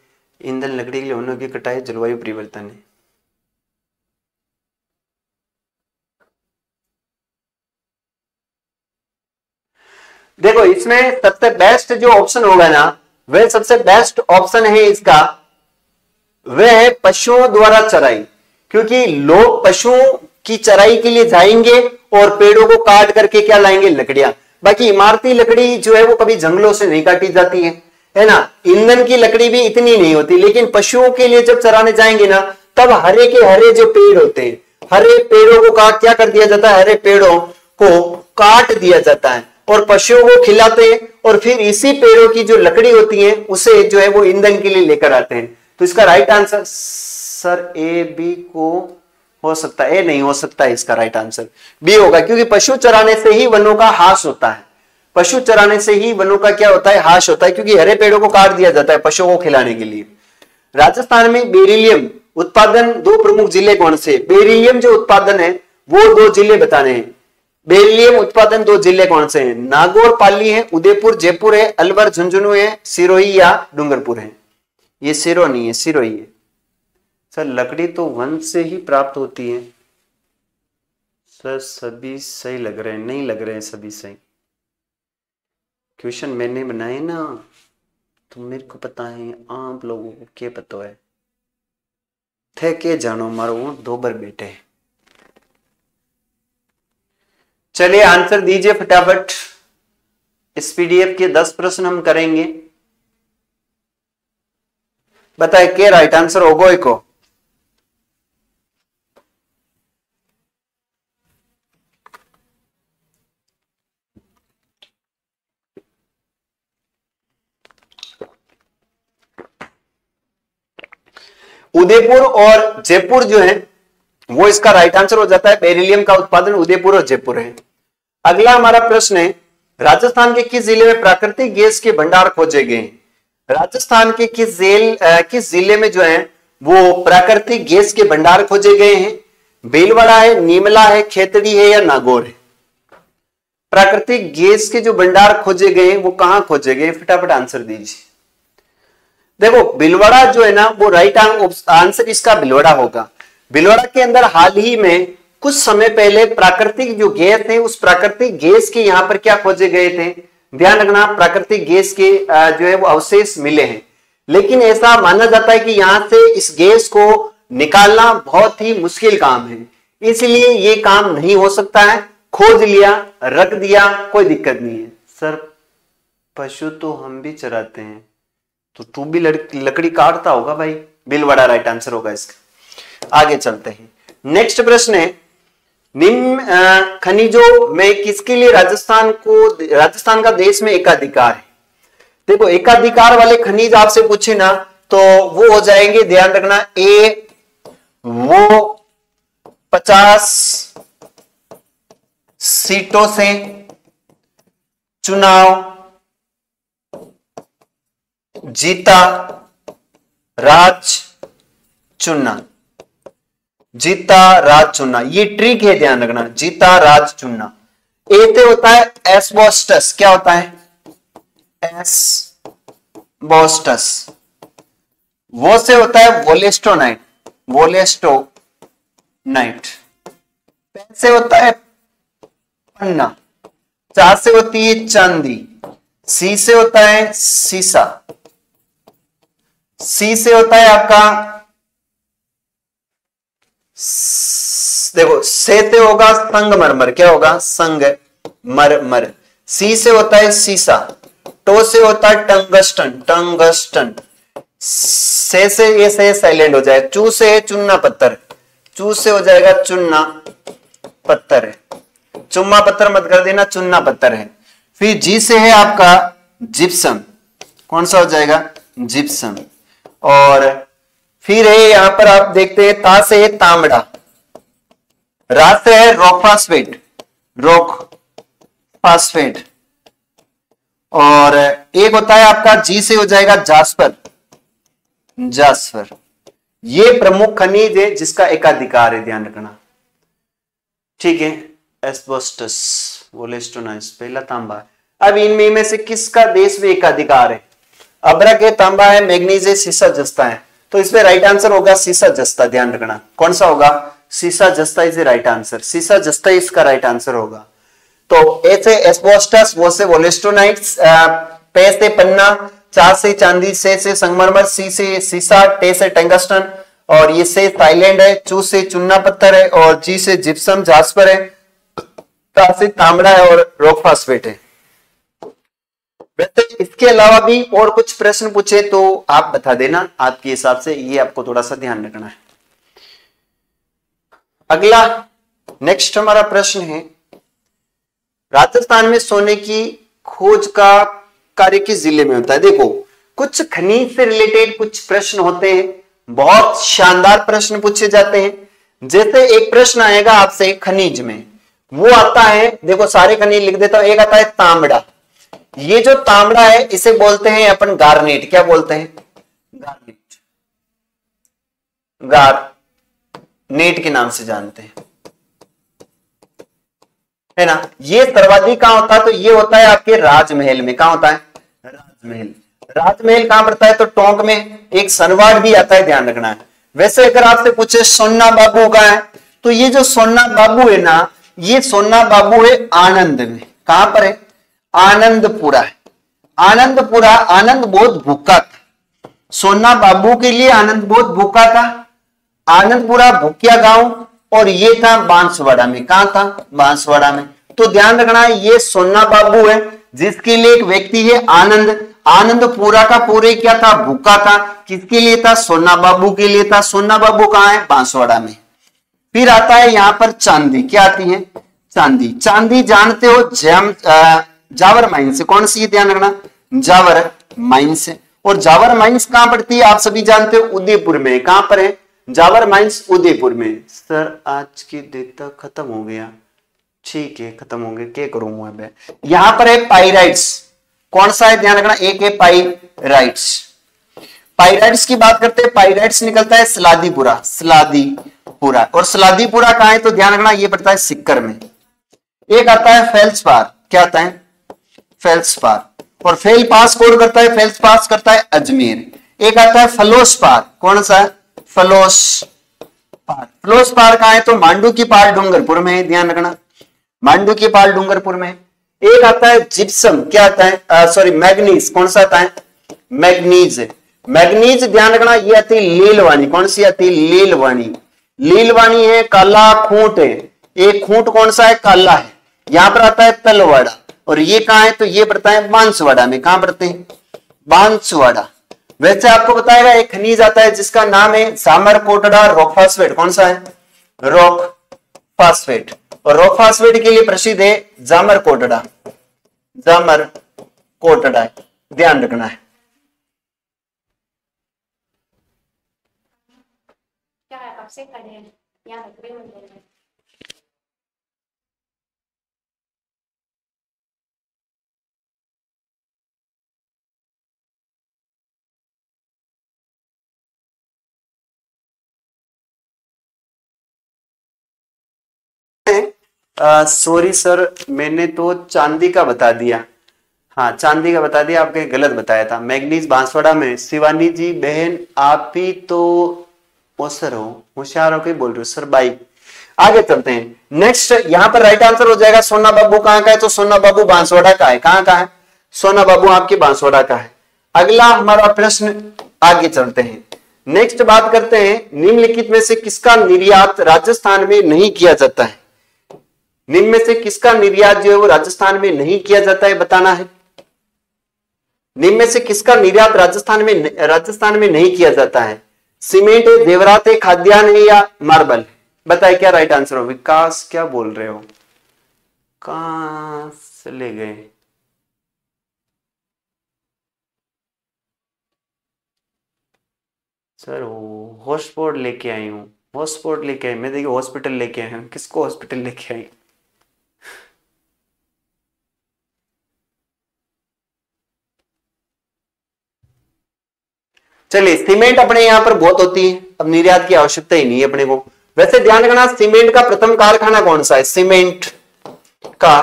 ईंधन लकड़ी के लिए वनों की कटाई, जलवायु परिवर्तन है। देखो, इसमें सबसे बेस्ट जो ऑप्शन होगा ना, वह सबसे बेस्ट ऑप्शन है इसका, वह है पशुओं द्वारा चराई। क्योंकि लोग पशुओं की चराई के लिए जाएंगे और पेड़ों को काट करके क्या लाएंगे? लकड़ियां। बाकी इमारती लकड़ी जो है वो कभी जंगलों से नहीं काटी जाती है ना। ईंधन की लकड़ी भी इतनी नहीं होती, लेकिन पशुओं के लिए जब चराने जाएंगे ना, तब हरे के हरे जो पेड़ होते हैं, हरे पेड़ों को काट क्या कर दिया जाता है? हरे पेड़ों को काट दिया जाता है और पशुओं को खिलाते हैं, और फिर इसी पेड़ों की जो लकड़ी होती है उसे जो है वो ईंधन के लिए लेकर आते हैं। तो इसका right answer sir A B को हो सकता है, ए नहीं हो सकता है, इसका राइट आंसर बी होगा। क्योंकि पशु चराने से ही वनों का ह्रास होता है, पशु चराने से ही वनों का क्या होता है? ह्रास होता है, क्योंकि हरे पेड़ों को काट दिया जाता है पशुओं को खिलाने के लिए। राजस्थान में बेरिलियम उत्पादन 2 प्रमुख जिले कौन से? बेरिलियम जो उत्पादन है वो 2 जिले बताने हैं। बेरिलियम उत्पादन 2 जिले कौन से हैं? नागौर पाली है, उदयपुर जयपुर है, अलवर झुंझुनू है, सिरोही या डूंगरपुर है। ये सिरो नहीं है, सिरोही है। सर लकड़ी तो वन से ही प्राप्त होती है। सर सभी सही लग रहे हैं, नहीं लग रहे हैं सभी सही। क्वेश्चन मैंने बनाए ना, तो मेरे को पता है, आप लोगों को क्या पता है? थे के जानो मारो 2 बार बेटे। चलिए आंसर दीजिए फटाफट। इस पीडीएफ के 10 प्रश्न हम करेंगे। बताए क्या राइट आंसर होगा? को उदयपुर और जयपुर जो है वो इसका राइट आंसर हो जाता है। बेरिलियम का उत्पादन उदयपुर और जयपुर है। अगला हमारा प्रश्न है, राजस्थान के किस जिले में प्राकृतिक गैस के भंडार खोजे गए? राजस्थान के किस जिले में जो है वो प्राकृतिक गैस के भंडार खोजे गए हैं? भीलवाड़ा है, नीमला है, खेतड़ी है या नागौर है? प्राकृतिक गैस के जो भंडार खोजे गए वो कहां खोजे गए? फटाफट आंसर दीजिए। देखो भिलवाड़ा जो है ना वो राइट आंसर इसका भिलवाड़ा होगा। भिलवाड़ा के अंदर हाल ही में कुछ समय पहले प्राकृतिक जो गैस है उस प्राकृतिक गैस के यहाँ पर क्या खोजे गए थे, ध्यान रखना प्राकृतिक गैस के जो है वो अवशेष मिले हैं, लेकिन ऐसा माना जाता है कि यहां से इस गैस को निकालना बहुत ही मुश्किल काम है, इसलिए ये काम नहीं हो सकता है। खोज लिया, रख दिया, कोई दिक्कत नहीं है। सर पशु तो हम भी चराते हैं, तो तू भी लकड़ी काटता होगा भाई, भिलवाड़ा राइट आंसर होगा इसका। आगे चलते हैं, नेक्स्ट प्रश्न है निम्न खनिजों में किसके लिए राजस्थान का देश में एकाधिकार है। देखो एकाधिकार वाले खनिज आपसे पूछे ना तो वो हो जाएंगे, ध्यान रखना, ए वो 50 सीटों से चुनाव जीता राज चुनना, जीता राज चुनना, ये ट्रिक है, ध्यान रखना, जीता राज चुनना। ए से होता है एस्बोस्टस, क्या होता है, एस्बोस्टस। वो से होता है वोलेस्टोनाइट, वोलेस्टोनाइट। पे से होता है पन्ना, चा से होती है चांदी, सी से होता है सीसा, सी से होता है आपका, देखो से होगा संगमरमर, क्या होगा, संगमरमर। सी से होता है सीसा, टो से होता है टंगस्टन, टंगस्टन। से ये से साइलेंट हो जाए, चू से है चुन्ना पत्थर, चू से हो जाएगा चुन्ना पत्थर है, चुम्मा पत्थर मत कर देना, चुन्ना पत्थर है। फिर जी से है आपका जिप्सम, कौन सा हो जाएगा, जिप्सम। और फिर है यहां पर आप देखते हैं ता से है तांबड़ा, रा से है रॉक फास्फेट, रॉक फास्फेट। और एक होता है आपका जी से हो जाएगा जास्पर, जास्पर। ये प्रमुख खनिज है जिसका एकाधिकार है, ध्यान रखना, ठीक है। एस्बोस्टस, वोलेस्टोनाइट पहला तांबा। अब इनमें में से किसका देश में एकाधिकार है, अभ्रक है, तांबा है, मैग्नीज है, सीसा जस्ता है, तो इसमें राइट आंसर होगा सीसा जस्ता, ध्यान रखना, कौन सा होगा, सीसा जस्ता इज राइट आंसर, सीसा जस्ता इसका राइट आंसर होगा। तो ए से एस्बोस्टस, वो से वोलेस्टोनाइट्स, पे से पन्ना, चा से चांदी, से संगमरमर, सी से सीसा, टे से टंगस्टन, और ये से थाईलैंड है, चू से चुन्ना पत्थर है, और जी से जिप्सम जास्पर है, ता से तांबड़ा है, और रॉक फास्फेट है। वैसे इसके अलावा भी और कुछ प्रश्न पूछे तो आप बता देना आपके हिसाब से, ये आपको थोड़ा सा ध्यान रखना है। अगला नेक्स्ट हमारा प्रश्न है, राजस्थान में सोने की खोज का कार्य किस जिले में होता है। देखो कुछ खनिज से रिलेटेड कुछ प्रश्न होते हैं, बहुत शानदार प्रश्न पूछे जाते हैं। जैसे एक प्रश्न आएगा आपसे खनिज में, वो आता है, देखो सारे खनिज लिख देता हूं, एक आता है तांबड़ा। ये जो तांबड़ा है इसे बोलते हैं अपन गार्नेट, क्या बोलते हैं, गार्नेट, गार्नेट के नाम से जानते हैं, है ना। ये सर्वाधिक कहां होता है, तो ये होता है आपके राजमहल में, कहां होता है, राजमहल। राजमहल कहां पड़ता है, तो टोंक में। एक सनवाड़ भी आता है, ध्यान रखना है। वैसे अगर आपसे पूछे सोना बाबू का है, तो ये जो सोना बाबू है ना, ये सोना बाबू है आनंद में, कहां पर है, आनंदपुरा है, आनंदपुरा। आनंद बहुत भूखा था, सोना बाबू के लिए आनंद बहुत भूखा था। आनंदपुरा भूकिया गांव, और ये था बांसवाड़ा में, कहां था, बांसवाड़ा में। तो ध्यान रखना ये सोना बाबू है, जिसके लिए एक व्यक्ति है आनंद। आनंदपुरा का पूरे क्या था, भूखा था, किसके लिए था, सोना बाबू के लिए था। सोना बाबू कहां है, बांसवाड़ा में। फिर आता है यहां पर चांदी, क्या आती है, चांदी। चांदी जानते हो जावर माइंस से, कौन सी है, ध्यान रखना, जावर माइंस है। और जावर माइंस कहां पड़ती है, आप सभी जानते हो, उदयपुर में। कहां पर है, जावर माइंस उदयपुर में। सर आज की डेटा खत्म हो गया, ठीक है खत्म हो गया, क्या करूंगा अब। यहां पर है पाइराइट्स, कौन सा है, ध्यान रखना, एक है पाइराइट्स। पाइराइट्स की बात करते हैं, पाइराइट्स निकलता है सलादीपुरा, सलादीपुरा। और सलादीपुरा कहां है, तो ध्यान रखना ये पड़ता है सिक्कर में। एक आता है फेल्सपार, क्या आता है, फेल्सपार। और फेल पास कौन करता है, फेल्स पास करता है अजमेर। एक आता है फलोस्पार, कौन सा है? फलोस्पार। फलोस्पार कहाँ है? तो मांडू की पाल डूंगरपुर में है, ध्यान रखना, मांडू की पाल डूंगरपुर में। एक आता है जिप्सम, क्या आता है? सॉरी मैग्नीज, कौन सा आता है? मैग्नीज। मैग्नीज ध्यान रखना, ये आती है लीलवानी, कौन सी आती है? लीलवानी। लीलवानी है, काला खूंट है, एक खूंट कौन सा है? काला है। यहां पर आता है तलवाड़ा, और ये कहां है? तो ये पड़ता है बांसवाड़ा में। कहां पड़ते हैं? बांसवाड़ा। वैसे आपको बताएगा एक खनिज आता है जिसका नाम है जामरकोटड़ा रॉक फास्फेट, कौन सा है? Rock phosphate. और रॉक फास्फेट के लिए प्रसिद्ध है जामरकोटड़ा, जामरकोटड़ा, ध्यान रखना है। क्या है आपसे खड़े हैं यहाँ रख रहे हो? सॉरी सर, मैंने तो चांदी का बता दिया। हाँ चांदी का बता दिया, आपके गलत बताया था। मैग्नीज बांसवाड़ा में। शिवानी जी बहन आप ही तो ओसर हो, होशियार होकर बोल रहे हो सर। बाई आगे चलते हैं। नेक्स्ट यहां पर राइट आंसर हो जाएगा सोना बाबू कहां का है? तो सोना बाबू बांसवाड़ा का है। कहां का है? सोना बाबू आपके बांसवाड़ा का है। अगला हमारा प्रश्न, आगे चलते हैं। नेक्स्ट बात करते हैं, निम्नलिखित में से किसका निर्यात राजस्थान में नहीं किया जाता है? निम्न में से किसका निर्यात जो है वो राजस्थान में नहीं किया जाता है, बताना है। निम्न में से किसका निर्यात राजस्थान में नहीं किया जाता है? सीमेंट है, जेवरात है, खाद्यान्न है या मार्बल? बताए क्या राइट आंसर हो? विकास क्या बोल रहे हो? कहां चले गए? सर हॉटस्पॉट लेके आई हूँ, हॉटस्पॉट लेके आई। मैं देखिए हॉस्पिटल लेके आया हूँ। किसको हॉस्पिटल लेके आई? चलिए सीमेंट अपने यहां पर बहुत होती है, अब निर्यात की आवश्यकता ही नहीं है अपने को। वैसे ध्यान रखना, सीमेंट का प्रथम कारखाना कौन सा है? सीमेंट का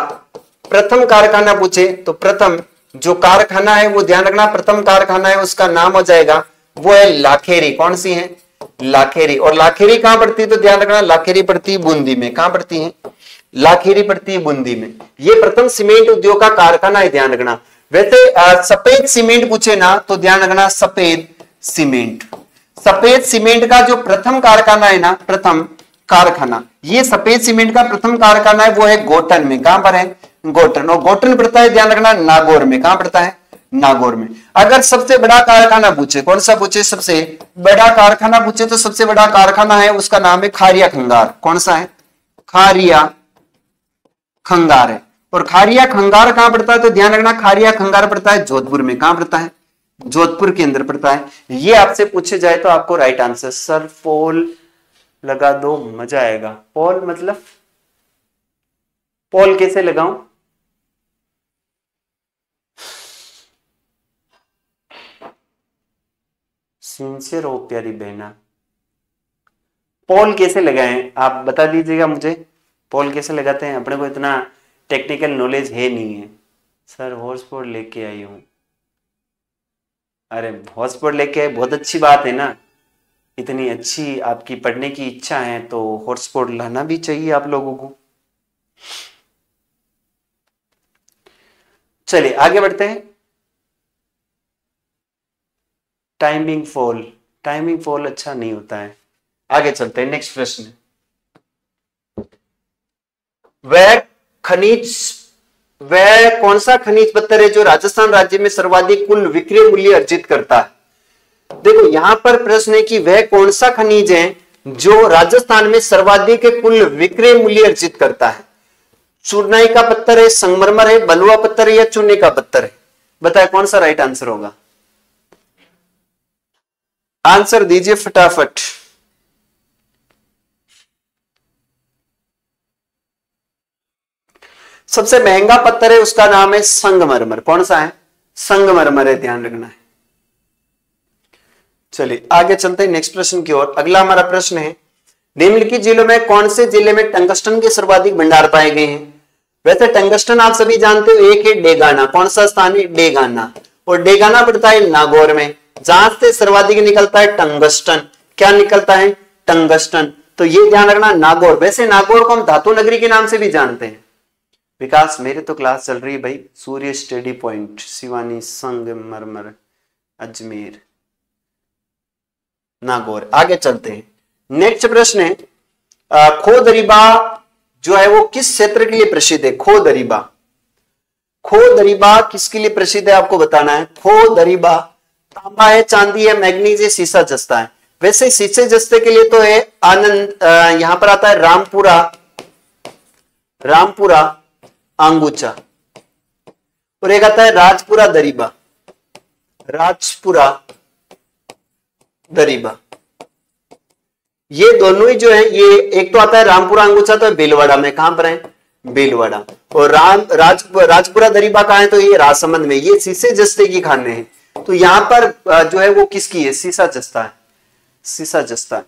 प्रथम कारखाना पूछे तो प्रथम जो कारखाना है वो ध्यान रखना, प्रथम कारखाना है उसका नाम हो जाएगा, वो है लाखेरी। कौन सी है? लाखेरी। और लाखेरी कहां पड़ती है? तो ध्यान रखना, लाखेरी पड़ती है बूंदी में। कहां पड़ती है? लाखेरी पड़ती है बूंदी में। ये प्रथम सीमेंट उद्योग का कारखाना है, ध्यान रखना। वैसे सफेद सीमेंट पूछे ना तो ध्यान रखना, सफेद सीमेंट। सफेद सीमेंट का जो प्रथम कारखाना है ना, प्रथम कारखाना, ये सफेद सीमेंट का प्रथम कारखाना है वो है गोटन में। कहां पर है? गोटन। और गोटन पड़ता है ध्यान रखना नागौर में। कहां पड़ता है? नागौर में। अगर सबसे बड़ा कारखाना पूछे, कौन सा पूछे? सबसे बड़ा कारखाना पूछे तो सबसे बड़ा कारखाना है उसका नाम है खारिया खंगार। कौन सा है? खारिया खंगार है। और खारिया खंगार कहां पड़ता है? तो ध्यान रखना खारिया खंगार पड़ता है जोधपुर में। कहां पड़ता है? जोधपुर के अंदर पड़ता है। ये आपसे पूछे जाए तो आपको राइट आंसर। सर पोल लगा दो, मजा आएगा। पोल मतलब पोल कैसे लगाऊं? सिंसियर हो प्यारी बहना, पोल कैसे लगाएं आप बता दीजिएगा मुझे। पोल कैसे लगाते हैं? अपने को इतना टेक्निकल नॉलेज है नहीं है। सर हॉटस्पॉट लेके आई हूं। अरे हॉटस्पॉट लेके आए, बहुत अच्छी बात है ना। इतनी अच्छी आपकी पढ़ने की इच्छा है तो हॉटस्पॉट लाना भी चाहिए आप लोगों को। चलिए आगे बढ़ते हैं। टाइमिंग फॉल अच्छा नहीं होता है। आगे चलते हैं, नेक्स्ट प्रश्न। वह कौन सा खनिज पत्थर है जो राजस्थान राज्य में सर्वाधिक कुल विक्रय मूल्य अर्जित करता है? देखो यहां पर प्रश्न है कि वह कौन सा खनिज है जो राजस्थान में सर्वाधिक कुल विक्रय मूल्य अर्जित करता है? चूर्नाई का पत्थर है, संगमरमर है, बलुआ पत्थर है या चूने का पत्थर है? बताए कौन सा राइट आंसर होगा? आंसर दीजिए फटाफट। सबसे महंगा पत्थर है उसका नाम है संगमरमर। कौन सा है? संगमरमर है, ध्यान रखना है। चलिए आगे चलते हैं नेक्स्ट प्रश्न की ओर। अगला हमारा प्रश्न है, निम्नलिखित जिलों में कौन से जिले में टंगस्टन के सर्वाधिक भंडार पाए गए हैं? वैसे टंगस्टन आप सभी जानते हो, एक है डेगाना। कौन सा स्थान है? डेगाना। और डेगाना पड़ता है नागौर में। जहां से सर्वाधिक निकलता है टंगस्टन। क्या निकलता है? टंगस्टन। तो ये ध्यान रखना नागौर। वैसे नागौर को हम धातु नगरी के नाम से भी जानते हैं। विकास मेरे तो क्लास चल रही है भाई, सूर्य स्टडी पॉइंट, शिवानी, संगमरमर, अजमेर, नागौर। आगे चलते हैं। नेक्स्ट प्रश्न है खोदरीबा जो है वो किस क्षेत्र के लिए प्रसिद्ध है? खोदरीबा, खोदरीबा किसके लिए प्रसिद्ध है आपको बताना है। खोदरीबा तांबा है, चांदी है, मैग्नीज है, सीसा जस्ता है। वैसे सीसे जस्ते के लिए तो है आनंद, यहां पर आता है रामपुरा, रामपुरा अंगुचा, और एक आता है राजपुरा दरीबा, राजपुरा दरीबा। ये दोनों ही जो है, ये एक तो आता है रामपुरा अंगुचा, तो भीलवाड़ा में। कहां पर है? भीलवाड़ा। और राजपुरा दरीबा कहां है? तो ये राजसमंद में। ये सीसे जस्ते की खाने हैं। तो यहां पर जो है वो किसकी है? सीसा जस्ता है, सीसा जस्ता।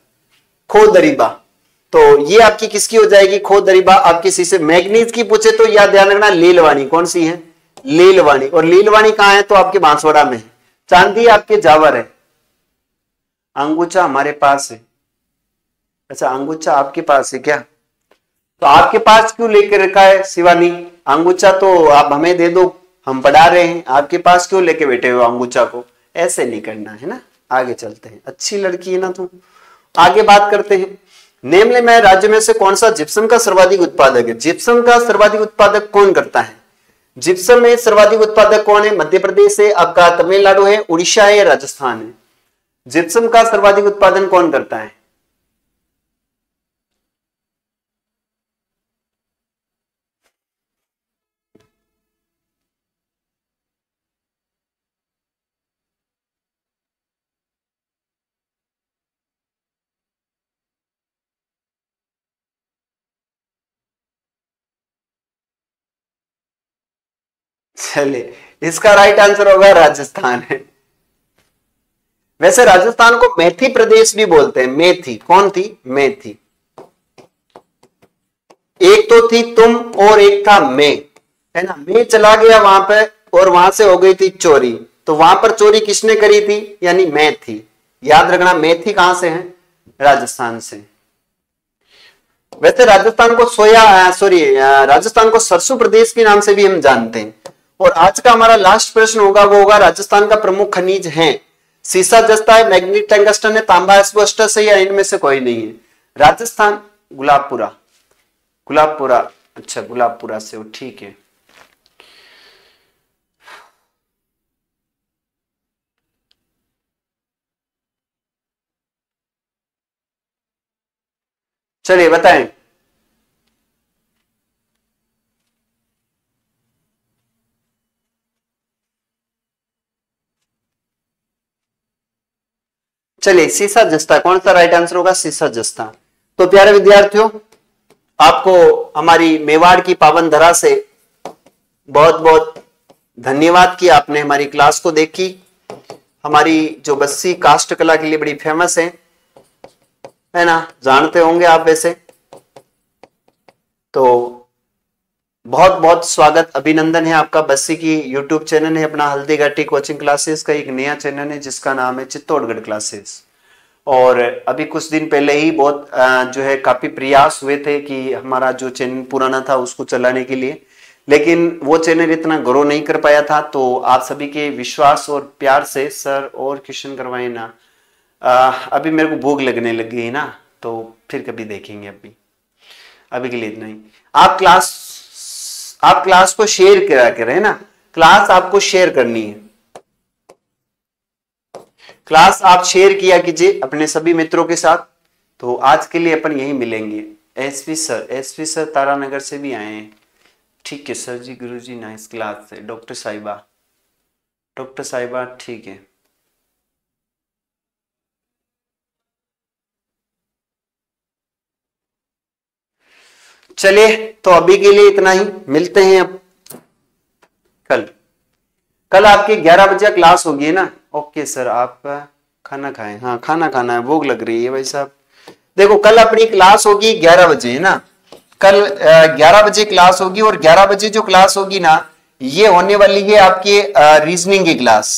खोदरीबा तो ये आपकी किसकी हो जाएगी? खोदरीबा आपकी सीसे। मैग्नीज की पूछे तो याद ध्यान रखना लीलवाणी। कौन सी है? लीलवाणी। और लीलवाणी कहां है? तो आपके बांसवाड़ा में है। चांदी आपके जावर है। अंगुचा हमारे पास है। अच्छा, अंगुचा आपके पास है क्या? तो आपके पास क्यों लेकर रखा है शिवानी? अंगुचा तो आप हमें दे दो, हम पढ़ा रहे हैं। आपके पास क्यों लेके बैठे हो अंगुचा को? ऐसे नहीं करना है ना। आगे चलते हैं। अच्छी लड़की है ना तू। आगे बात करते हैं। निम्नलिखित राज्य में से कौन सा जिप्सम का सर्वाधिक उत्पादक है? जिप्सम का सर्वाधिक उत्पादक कौन करता है? जिप्सम में सर्वाधिक उत्पादक कौन है? मध्य प्रदेश है, आपका तमिलनाडु है, उड़ीसा है, राजस्थान है। जिप्सम का सर्वाधिक उत्पादन कौन करता है? चलिए, इसका राइट आंसर होगा राजस्थान है। वैसे राजस्थान को मेथी प्रदेश भी बोलते हैं। मेथी कौन थी? मेथी। एक तो थी तुम और एक था मैं, है ना। मैं चला गया वहां पे और वहां से हो गई थी चोरी। तो वहां पर चोरी किसने करी थी? यानी मैं थी। याद रखना मेथी कहां से है? राजस्थान से। वैसे राजस्थान को राजस्थान को सरसों प्रदेश के नाम से भी हम जानते हैं। और आज का हमारा लास्ट प्रश्न होगा, वो होगा राजस्थान का प्रमुख खनिज है। सीसा जस्ता है, मैग्नीज टंगस्टन है, तांबा एस्बेस्टस है, या इनमें से कोई नहीं है? राजस्थान गुलाबपुरा, गुलाबपुरा। अच्छा, गुलाबपुरा से हो, ठीक है। चलिए बताएं। चलिए, सीसा जस्ता कौन सा राइट आंसर होगा? सीसा जस्ता। तो प्यारे विद्यार्थियों, आपको हमारी मेवाड़ की पावन धरा से बहुत बहुत धन्यवाद कि आपने हमारी क्लास को देखी। हमारी जो बस्सी काष्ठ कला के लिए बड़ी फेमस है ना, जानते होंगे आप वैसे। तो बहुत बहुत स्वागत, अभिनंदन है आपका। बस्सी की यूट्यूब चैनल है अपना, हल्दी घाटी कोचिंग क्लासेस का एक नया चैनल है जिसका नाम है चित्तौड़गढ़ क्लासेस। और अभी कुछ दिन पहले ही बहुत जो है काफी प्रयास हुए थे कि हमारा जो चैनल पुराना था उसको चलाने के लिए, लेकिन वो चैनल इतना ग्रो नहीं कर पाया था। तो आप सभी के विश्वास और प्यार से सर और क्वेश्चन करवाए ना। अभी मेरे को भूख लगने लग गई ना, तो फिर कभी देखेंगे। अभी के लिए इतना ही। आप क्लास को शेयर करा करें, है ना। क्लास आपको शेयर करनी है। क्लास आप शेयर किया कीजिए अपने सभी मित्रों के साथ। तो आज के लिए अपन यही मिलेंगे। एसपी सर तारानगर से भी आए हैं। ठीक है सर जी, गुरु जी नाइस क्लास है। डॉक्टर साहिबा ठीक है। चलिए, तो अभी के लिए इतना ही। मिलते हैं अब कल आपकी 11 बजे क्लास होगी ना। ओके सर, आप खाना खाएं। हाँ, खाना खाना है, भूख लग रही है भाई साहब। देखो, कल अपनी क्लास होगी 11 बजे, है ना। कल 11 बजे क्लास होगी, और 11 बजे जो क्लास होगी ना, ये होने वाली है आपकी रीजनिंग की क्लास।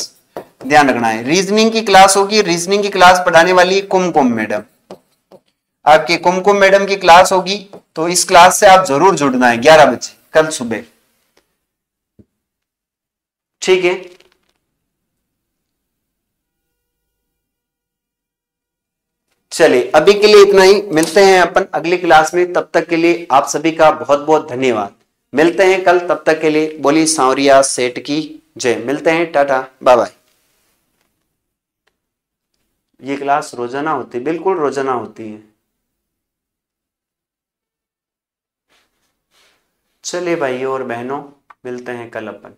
ध्यान रखना है। रीजनिंग की क्लास होगी, रीजनिंग की क्लास पढ़ाने वाली कुमकुम मैडम, आपकी कुमकुम मैडम की क्लास होगी, तो इस क्लास से आप जरूर जुड़ना है 11 बजे कल सुबह, ठीक है। चलिए अभी के लिए इतना ही, मिलते हैं अपन अगली क्लास में, तब तक के लिए आप सभी का बहुत बहुत धन्यवाद। मिलते हैं कल, तब तक के लिए बोली सांवरिया सेठ की जय। मिलते हैं, टाटा बाय बाय। ये क्लास रोजाना होती है, बिल्कुल रोजाना होती है। चलिए भाइयों और बहनों, मिलते हैं कल अपन।